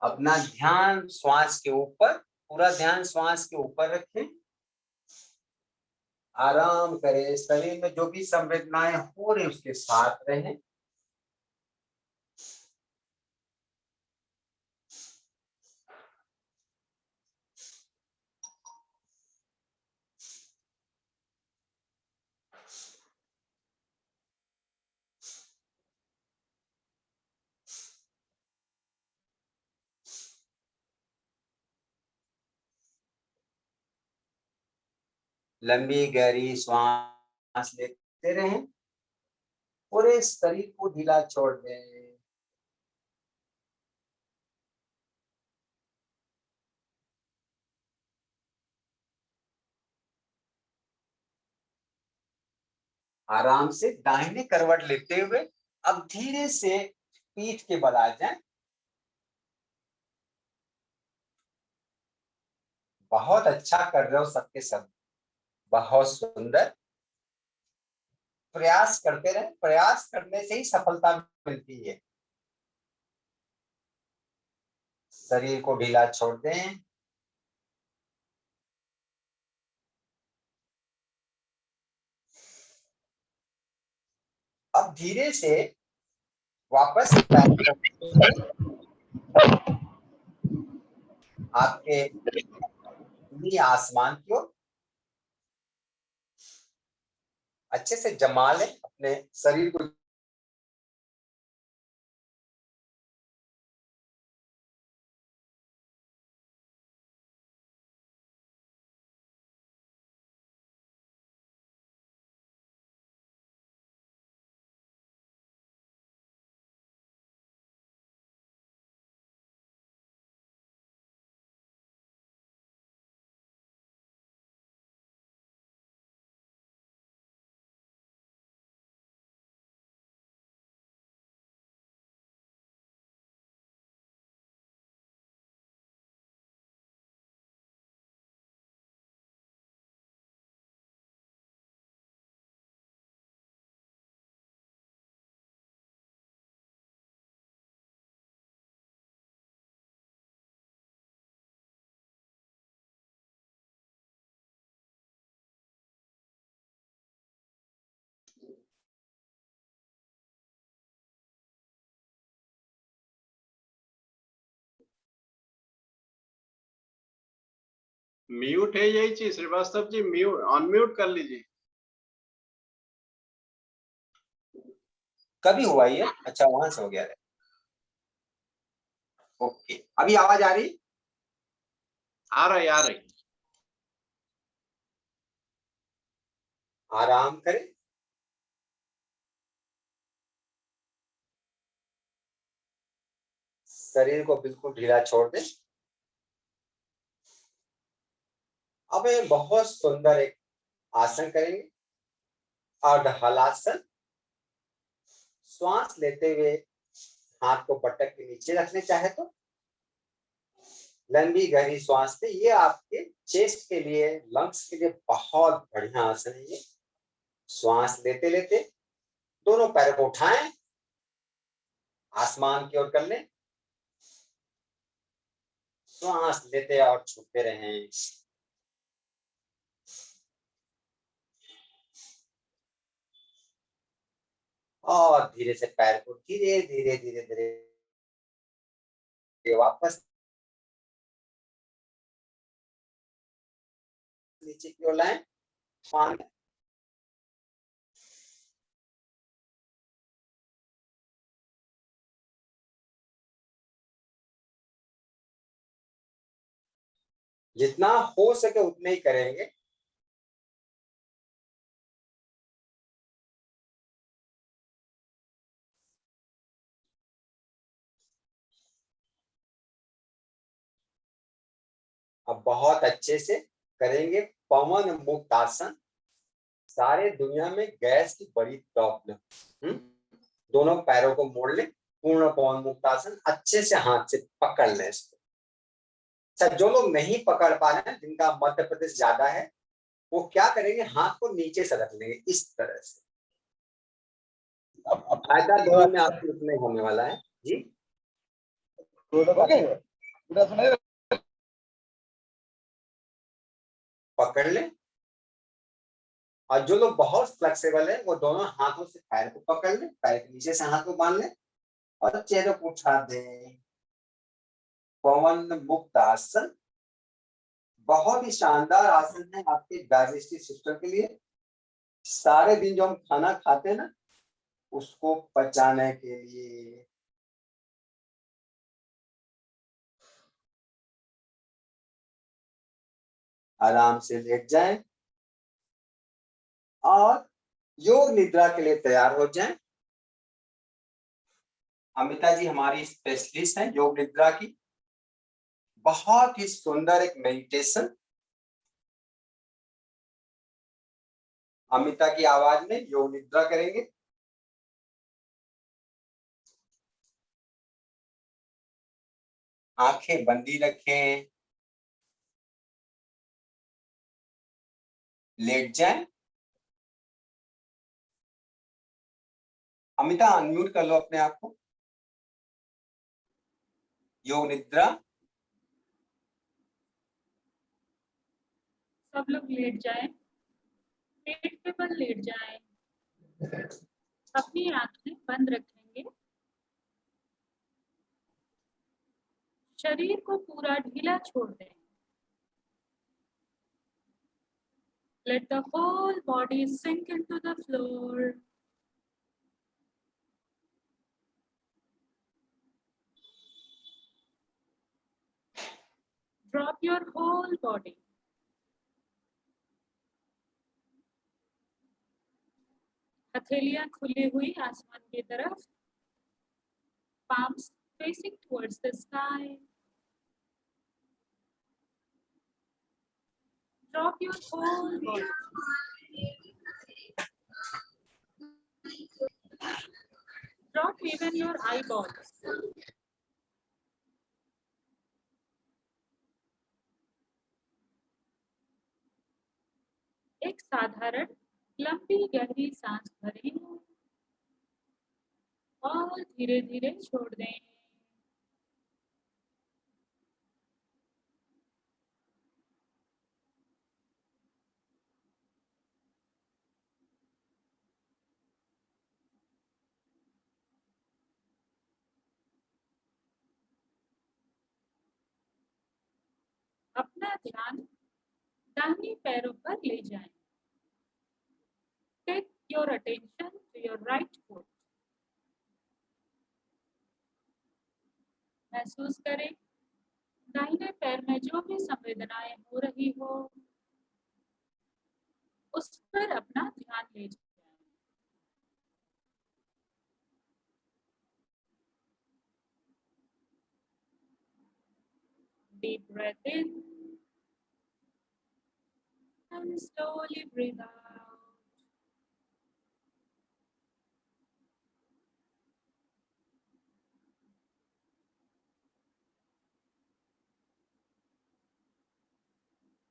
अपना ध्यान श्वास के ऊपर, पूरा ध्यान श्वास के ऊपर रखें। आराम करें, शरीर में जो भी संवेदनाएं हो रही उसके साथ रहें। लंबी गहरी श्वास लेते रहें, पूरे शरीर को ढीला छोड़ दें। आराम से दाहिने करवट लेते हुए अब धीरे से पीठ के बल आ जाएं। बहुत अच्छा कर रहे हो सबके सब, बहुत सुंदर। प्रयास करते रहें, प्रयास करने से ही सफलता मिलती है। शरीर को ढीला छोड़ दें। अब धीरे से वापस आपके नी आसमान की ओर अच्छे से जमा लें अपने शरीर को। म्यूट है यही चीज श्रीवास्तव जी, म्यूट अनम्यूट कर लीजिए। कभी हुआ ये? अच्छा वहां से हो गया है। ओके, अभी आवाज आ रही? आ रही आ रही। आराम करें। शरीर को बिल्कुल ढीला छोड़ दें। अब ये बहुत सुंदर एक आसन करेंगे, अर्धहलासन। श्वास लेते हुए हाथ को पटक के नीचे रखने चाहे तो लंबी गहरी श्वास से, ये आपके चेस्ट के लिए, लंग्स के लिए बहुत बढ़िया आसन है ये। श्वास लेते लेते दोनों पैरों को उठाएं, आसमान की ओर कर लें। श्वास लेते और छूटते रहें। और धीरे से पैर को धीरे धीरे धीरे धीरे वापस नीचे की ओर लाएं। जितना हो सके उतना ही करेंगे। अब बहुत अच्छे से करेंगे पवन मुक्त आसन। सारे दुनिया में गैस की बड़ी प्रॉब्लम। दोनों पैरों को मोड़ लें, पूर्ण पवन मुक्त आसन। अच्छे से हाथ से पकड़ लें इसको। अच्छा, जो लोग नहीं पकड़ पा रहे हैं, जिनका मध्य प्रदेश ज्यादा है, वो क्या करेंगे, हाथ को नीचे से रख लेंगे इस तरह से। फायदा दोनों में आपको उतना ही होने वाला है जी। पकड़ लें, और जो लोग बहुत फ्लेक्सिबल है वो दोनों हाथों से पैर को पकड़ ले, पैर के नीचे से हाथ को बांध ले और चेहरे को उठा दें। पवन मुक्त आसन बहुत ही शानदार आसन है आपके डाइजेस्टिव सिस्टम के लिए। सारे दिन जो हम खाना खाते हैं ना, उसको पचाने के लिए। आराम से लेट जाएं और योग निद्रा के लिए तैयार हो जाएं। अमिता जी हमारी स्पेशलिस्ट हैं योग निद्रा की। बहुत ही सुंदर एक मेडिटेशन अमिता की आवाज में योग निद्रा करेंगे। आंखें बंदी रखें, लेट जाएं। अमिता अनम्यूट कर लो अपने आप को। योग निद्रा। सब लोग लेट जाएं, पेट के बल लेट जाएं, अपनी आंखें बंद रखेंगे, शरीर को पूरा ढीला छोड़ दें। Let the whole body sink into the floor. Drop your whole body. हथेलियां खुली हुई आसमान की तरफ, palms facing towards the sky. Drop your whole body. Drop even your eyeballs. एक साधारण लंबी गहरी सांस भरें और धीरे धीरे छोड़ दें। अपना ध्यान दाहिने पैरों पर ले जाएं। Take your attention to your right foot. महसूस करें दाहिने पैर में जो भी संवेदनाएं हो रही हो उस पर अपना ध्यान ले जाएं। Deep breath in and slowly breathe out.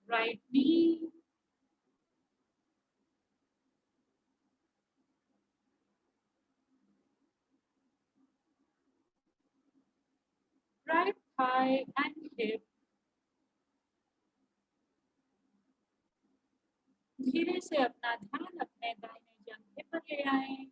Right knee, right thigh and hip. धीरे से अपना ध्यान अपने दाहिने जंघे पर ले आएं।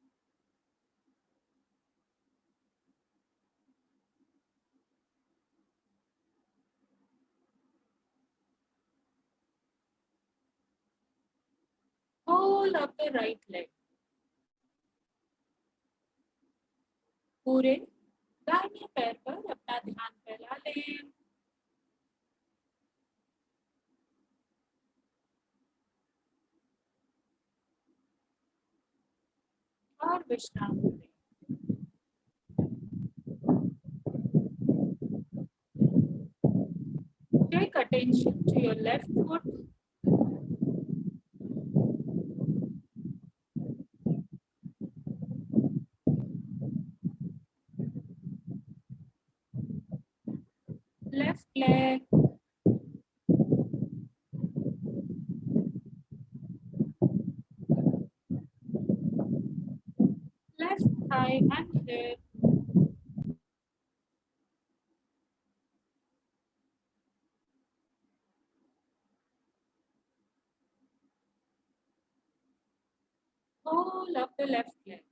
Whole of the right leg. पूरे दाहिने पैर पर अपना ध्यान फैला लें। और विश्राम करें। Take attention to your left foot. Left leg. Left thigh and hip. whole of the left leg.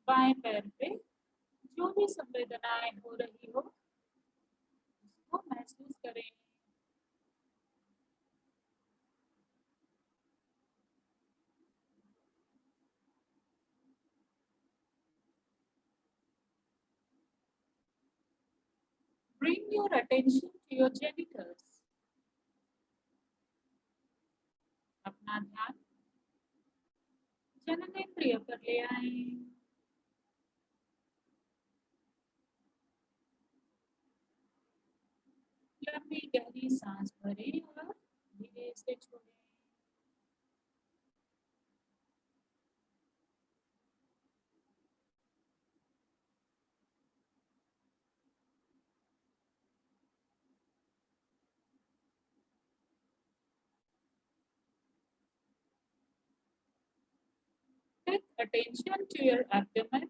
बाएं पैर पे जो भी संवेदनाएं हो रही हो उसको महसूस करें. Bring your attention to your genitals. अपना ध्यान जननेंद्रिय पर ले आएं. लंबी गहरी सांस भरें और धीरे से छोड़ें. Take attention to your abdomen.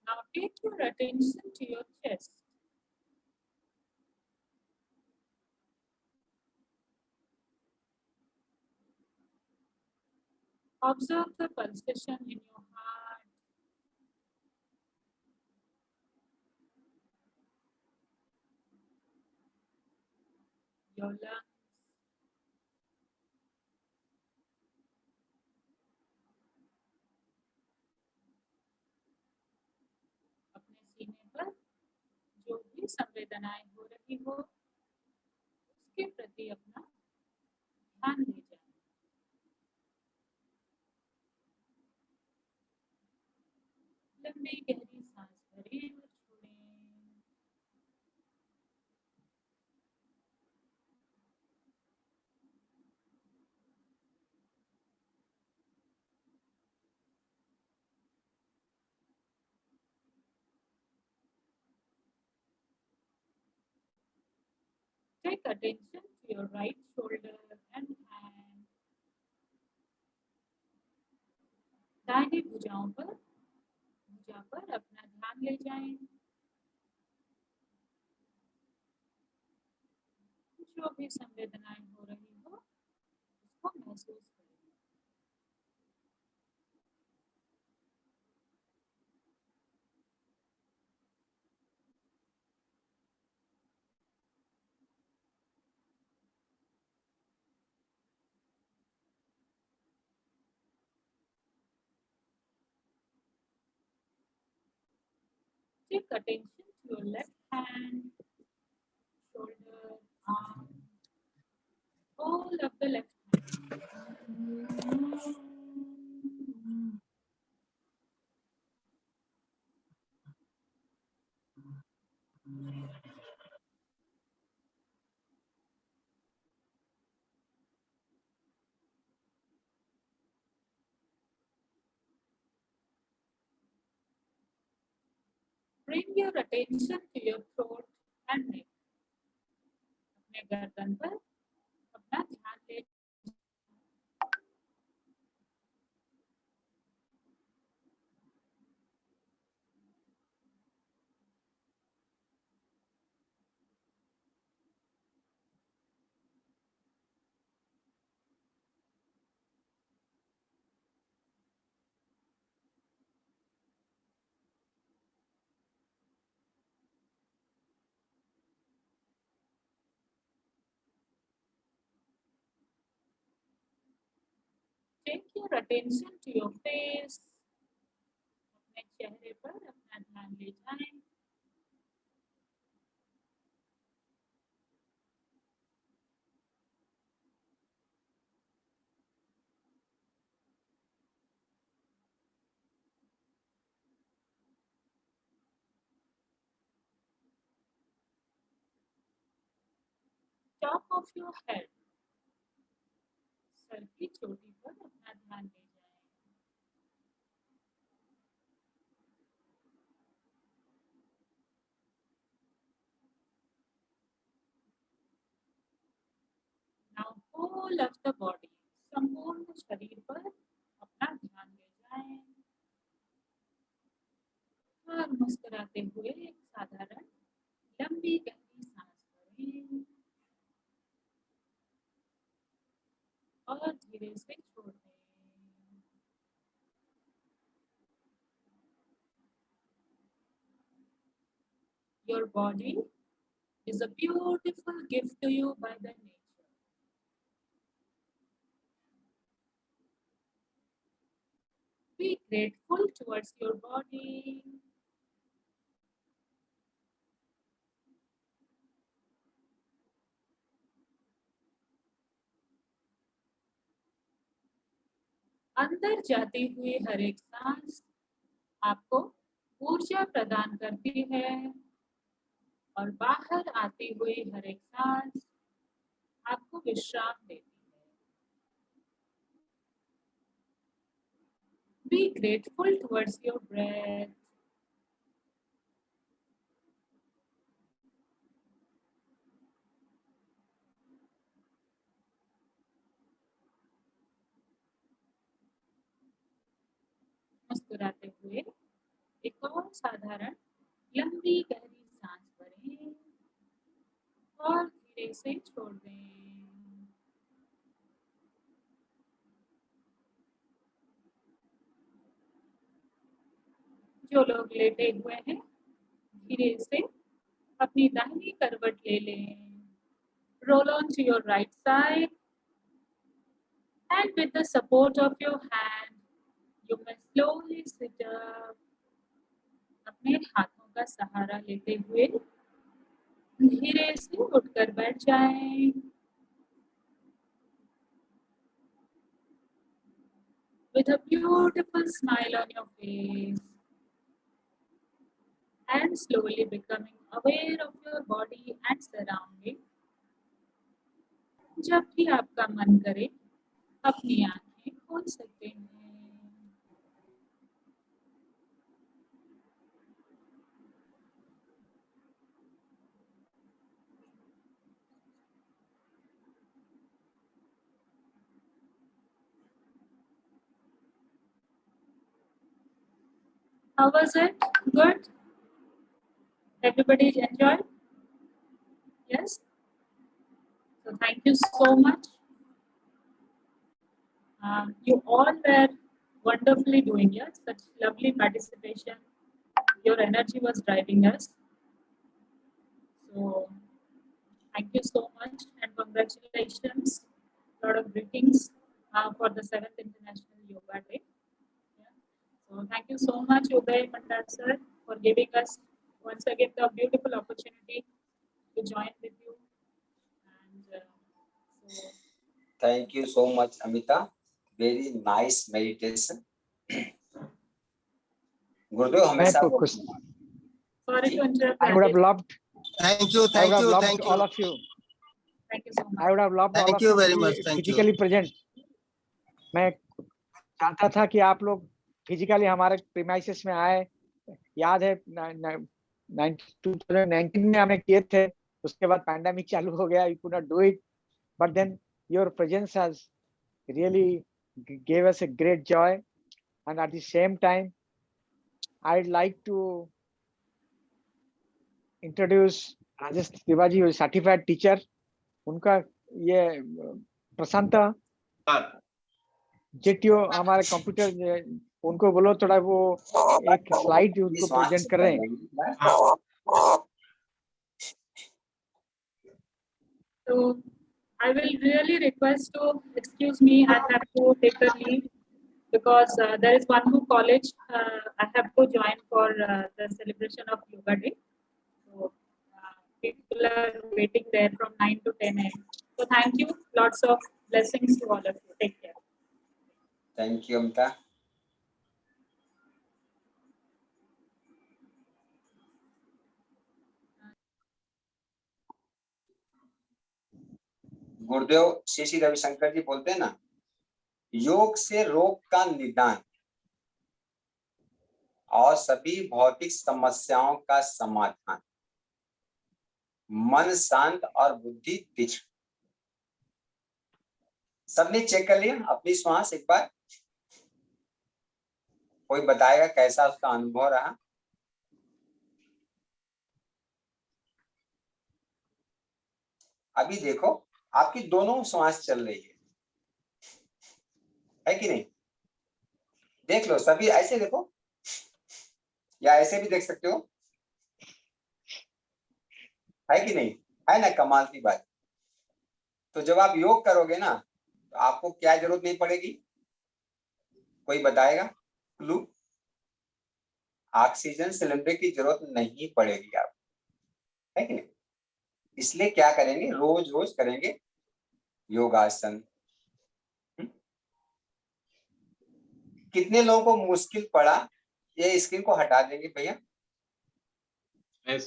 Now take your attention to your chest. Observe the pulsation in your heart. Your lungs. अपने सीने पर जो भी संवेदनाएं हो रही हो उसके प्रति अपना ध्यान ले जाएं. लंबी गहरी सांस भरें और छोड़ें. Take attention to your right shoulder and hand. दाहिनी भुजाओं पर भुजा पर अपना ध्यान ले जाएं. जो भी संवेदनाएं हो रही हो उसको महसूस करें. Take attention to your left hand, shoulder, arm, all of the left hand. Bring your attention to your throat and neck. अपने गर्दन पर अपना ध्यान ले. Take your attention to your face. अपने चेहरे पर अपना ध्यान ले जाएं. top of your head, sir की चोटी पर अपना ध्यान ले जाएं। Now whole of the body, संपूर्ण शरीर पर अपना ध्यान ले जाएं और मुस्कुराते हुए एक साधारण लंबी गहरी सांस लें और धीरे से छोड़ दें। Your body is a beautiful gift to you by the nature. Be grateful towards your body. अंदर जाती हुई हर एक सांस आपको ऊर्जा प्रदान करती है और बाहर आती हुई हर एक सांस आपको विश्राम देती है। Be grateful towards your breath. मुस्कुराते हुए एक और साधारण लंबी गहरी सांस भरें और धीरे से छोड़ दें। जो लोग लेटे हुए हैं धीरे से अपनी दाहिनी करवट ले लें। Roll on to your right side and with the support of your hand you may slowly sit up. अपने हाथों का सहारा लेते हुए धीरे से उठकर बैठ जाएं। With a beautiful smile on your face and slowly becoming aware of your body and surrounding. जब भी आपका मन करे अपनी आंखें खोल सकते हैं। How was it? Good? Everybody enjoyed? Yes? So thank you so much. You all were wonderfully doing it. Such lovely participation. Your energy was driving us. So thank you so much and congratulations. A lot of greetings for the 7th International Yoga Day. Yeah. So thank you so much, Uday Mandar sir, for giving us once again the beautiful opportunity to join with you. And so Thank you so much, Amita. Very nice meditation. गुरुदेव हमेशा sorry to interrupt. I would have loved. Thank you, I thank would have you, loved thank all you. of you. Thank you so much. I would have loved all Thank of you you very to much, be thank you. physically present. मैं चाहता था कि आप लोग फिजिकली हमारे प्रीमाइसेस में आए। याद है 2019 में हमने किए थे, उसके बाद पैंडेमिक चालू हो गया, you could not do it, but then your presence has really gave us a great joy, and at the same time I'd like to introduce Rajesh Tiwari, who is certified teacher. उनका ये प्रशांत जेटीओ हमारे कंप्यूटर, उनको बोलो थोड़ा वो एक स्लाइड उनको प्रेजेंट कर रहे हैं। So I will really request to excuse me. I have to take a leave because there is one more college I have to join for the celebration of Yoga Day. So people are waiting there from 9 to 10 a.m. So thank you. Lots of blessings to all of you. Take care. Thank you, Amita. गुरुदेव श्री श्री रविशंकर जी बोलते हैं ना, योग से रोग का निदान और सभी भौतिक समस्याओं का समाधान, मन शांत और बुद्धि तीक्ष्ण। सबने चेक कर लिया अपनी श्वास एक बार? कोई बताएगा कैसा उसका अनुभव रहा? अभी देखो आपकी दोनों श्वास चल रही है कि नहीं? देख लो सभी, ऐसे देखो या ऐसे भी देख सकते हो, है कि नहीं? है ना कमाल की बात। तो जब आप योग करोगे ना तो आपको क्या जरूरत नहीं पड़ेगी? कोई बताएगा क्लू? ऑक्सीजन सिलेंडर की जरूरत नहीं पड़ेगी आप, है कि नहीं? इसलिए क्या करेंगे, रोज रोज करेंगे योगासन। कितने लोगों को मुश्किल पड़ा? ये स्क्रीन को हटा देंगे भैया। हाँ,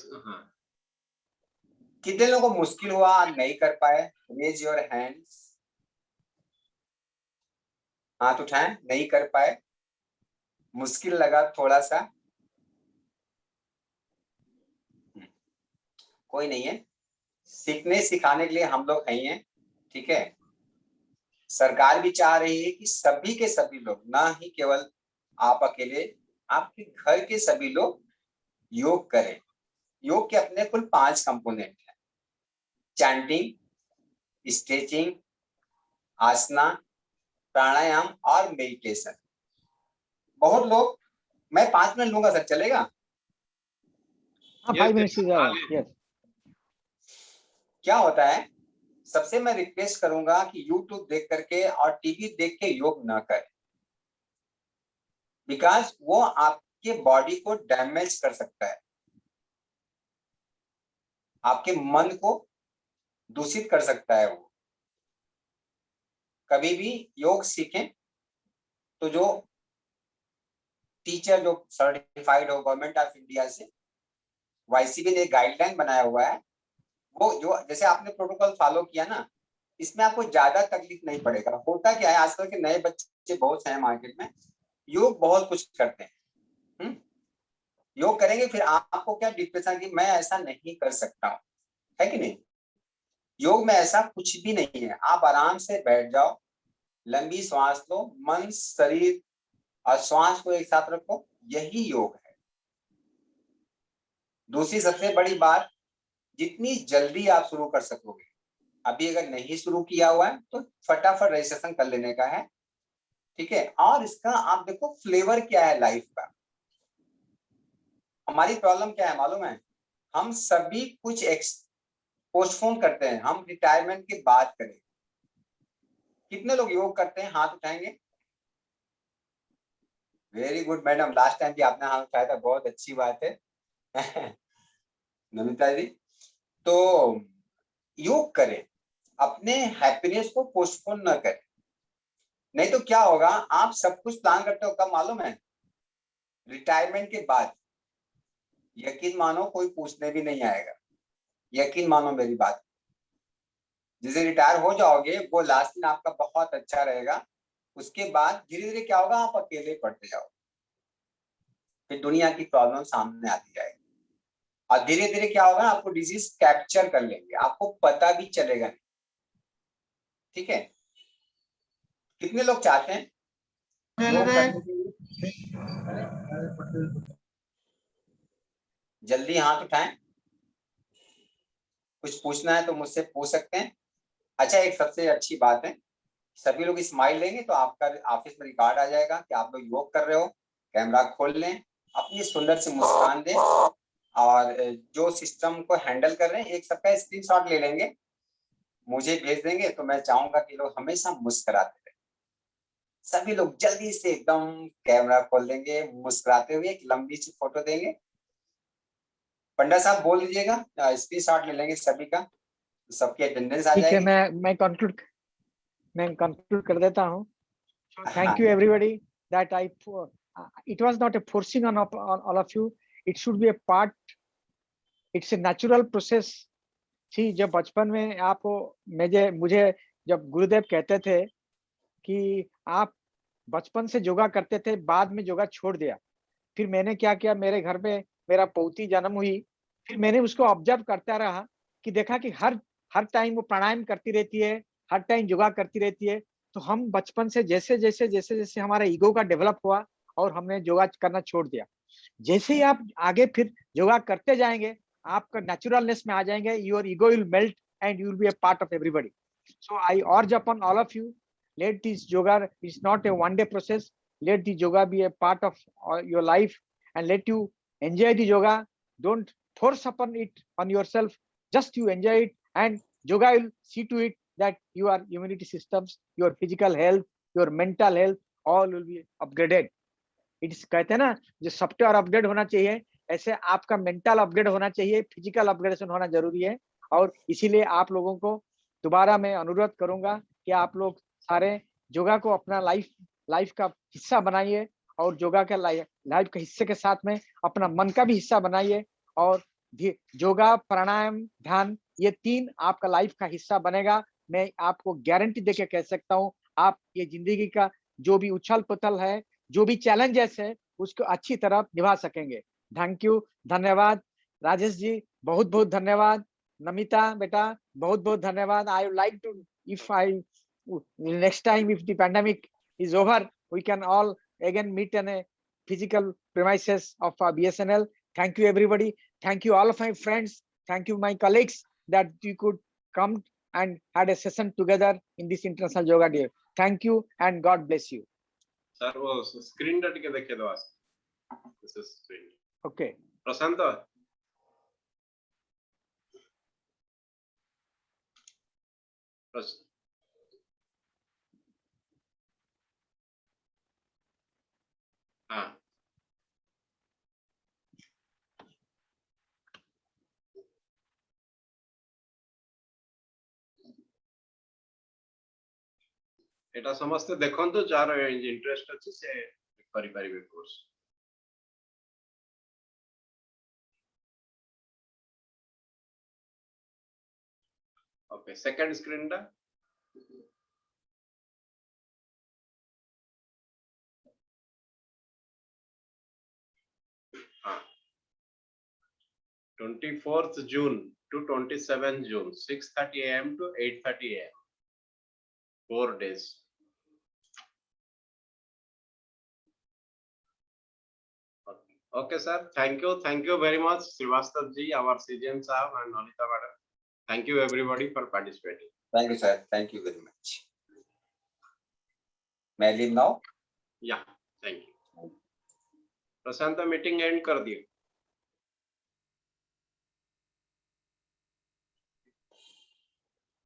कितने लोगों को मुश्किल हुआ, नहीं कर पाए? Raise your hands. हाथ उठाएं, नहीं कर पाए, मुश्किल लगा थोड़ा सा। कोई नहीं है, सीखने सिखाने के लिए हम लोग हैं, ठीक है? सरकार भी चाह रही है कि सभी के सभी लोग, ना ही केवल आप अकेले, आपके घर के सभी लोग योग करें। योग के अपने कुल 5 कंपोनेंट हैं: चैंटिंग, स्ट्रेचिंग, आसना, प्राणायाम और मेडिटेशन। बहुत लोग, मैं 5 मिनट लूंगा सर, चलेगा? हाँ, Yes, 5 minutes is हाँ, yes. क्या होता है, सबसे मैं रिक्वेस्ट करूंगा कि YouTube देख करके और टीवी देख के योग ना करें, बिकॉज वो आपके बॉडी को डैमेज कर सकता है, आपके मन को दूषित कर सकता है। वो कभी भी योग सीखें तो जो टीचर जो सर्टिफाइड हो गवर्नमेंट ऑफ इंडिया से, YCB ने गाइडलाइन बनाया हुआ है, वो जो जैसे आपने प्रोटोकॉल फॉलो किया ना, इसमें आपको ज्यादा तकलीफ नहीं पड़ेगा। होता क्या है, आजकल के नए बच्चे बहुत हैं मार्केट में, योग बहुत कुछ करते हैं, योग करेंगे फिर आपको क्या डिप्रेशन की मैं ऐसा नहीं कर सकता हूँ, है कि नहीं? योग में ऐसा कुछ भी नहीं है। आप आराम से बैठ जाओ, लंबी श्वास लो, मन शरीर और श्वास को एक साथ रखो, यही योग है। दूसरी सबसे बड़ी बात, जितनी जल्दी आप शुरू कर सकोगे, अभी अगर नहीं शुरू किया हुआ है तो फटाफट रजिस्ट्रेशन कर लेने का है, ठीक है? और इसका आप देखो फ्लेवर क्या है लाइफ का। हमारी प्रॉब्लम क्या है मालूम है, हम सभी कुछ पोस्टपोन करते हैं, हम रिटायरमेंट की बात करें। कितने लोग योग करते हैं, हाथ उठाएंगे? Very good madam, last time भी आपने हाथ उठाया था, बहुत अच्छी बात है। नमिता जी, तो योग करें, अपने हैप्पीनेस को पोस्टपोन न करें। नहीं तो क्या होगा, आप सब कुछ प्लान करते हो कब मालूम है? रिटायरमेंट के बाद। यकीन मानो कोई पूछने भी नहीं आएगा, यकीन मानो मेरी बात। जिसे रिटायर हो जाओगे वो लास्ट दिन आपका बहुत अच्छा रहेगा। उसके बाद धीरे धीरे क्या होगा, आप अकेले पड़ते जाओ, फिर दुनिया की प्रॉब्लम सामने आती जाएगी, और धीरे धीरे क्या होगा, आपको डिजीज कैप्चर कर लेंगे, आपको पता भी चलेगा नहीं, ठीक है? कितने लोग चाहते हैं योग करने के लिए? जल्दी हाथ उठाएं। कुछ पूछना है तो मुझसे पूछ सकते हैं। अच्छा, एक सबसे अच्छी बात है, सभी लोग स्माइल लेंगे तो आपका ऑफिस में रिकॉर्ड आ जाएगा कि आप लोग योग कर रहे हो। कैमरा खोल लें, अपनी सुंदर से मुस्कान दें, और जो सिस्टम को हैंडल कर रहे हैं एक सबका स्क्रीनशॉट ले लेंगे, मुझे भेज देंगे, तो मैं चाहूंगा कि लोग हमेशा मुस्कुराते रहे। सभी लोग जल्दी से एकदम कैमरा खोल देंगे, मुस्कुराते हुए एक लंबी सी फोटो देंगे। पंडा साहब बोल दीजिएगा, स्क्रीनशॉट ले लेंगे सभी का, सबकी अटेंडेंस आ ठीक है, जाएगी। मैं कंक्लूड कर देता हूँ। Thank you everybody that it was not a forcing on all of you. It should be a part. It's a natural process. जब बचपन में आपको मुझे जब गुरुदेव कहते थे कि आप बचपन से योगा करते थे, बाद में योगा छोड़ दिया। फिर मैंने क्या किया, मेरे घर में मेरा पोती जन्म हुई, फिर मैंने उसको ऑब्जर्व करता रहा कि देखा कि हर टाइम वो प्राणायाम करती रहती है, हर टाइम योगा करती रहती है। तो हम बचपन से जैसे हमारा ईगो का डेवलप हुआ और हमने योगा करना छोड़ दिया। जैसे ही आप आगे फिर योगा करते जाएंगे, आपका नेचुरलनेस में आ जाएंगे, your ego will melt and you will be a part of everybody. So I urge upon all of you, let this yoga is not a one day process. Let the yoga be a part of your life and let you enjoy the yoga. Don't force upon it on yourself. Just you enjoy it and yoga will see to it that your immunity systems, your physical health, your mental health, all will be upgraded. It's कहते हैं ना, जो सॉफ्टवेयर अपग्रेड होना चाहिए, ऐसे आपका मेंटल अपग्रेड होना चाहिए, फिजिकल अपग्रेडेशन होना जरूरी है। और इसीलिए आप लोगों को दोबारा मैं अनुरोध करूंगा कि आप लोग सारे योगा को अपना लाइफ का हिस्सा बनाइए और योगा के लाइफ के हिस्से के साथ में अपना मन का भी हिस्सा बनाइए। और योगा, प्राणायाम, ध्यान, ये 3 आपका लाइफ का हिस्सा बनेगा। मैं आपको गारंटी देके कह सकता हूँ, आप ये जिंदगी का जो भी उछल पुथल है, जो भी चैलेंजेस है, उसको अच्छी तरह निभा सकेंगे। थैंक यू, धन्यवाद। राजेश जी बहुत बहुत धन्यवाद। नमिता बेटा बहुत बहुत धन्यवाद। I would like to, if I next time if the pandemic is over, we can all again meet in a physical premises of BSNL. Thank you everybody. Thank you all of my friends. Thank you my colleagues that you could come and had a session together in this International Yoga Day. Thank you and God bless you. Sir वो स्क्रीन डट के देखे दो। This is screen. Okay. प्रशांत हाँ, एटा समस्ते देखंतु जार इंटरेस्ट अछि से करि परिबे कोर्स। ओके, सेकंड स्क्रीन टा हाँ, 24th June to 27th June 6:30 AM to 8:30 AM 4 days। Okay sir, thank you very much Srivastav ji, our CGM sahab and Nolita madam. Thank you everybody for participating. Thank you sir, thank you very much. May I leave now? Yeah, thank you। Prashant meeting and कर दियो।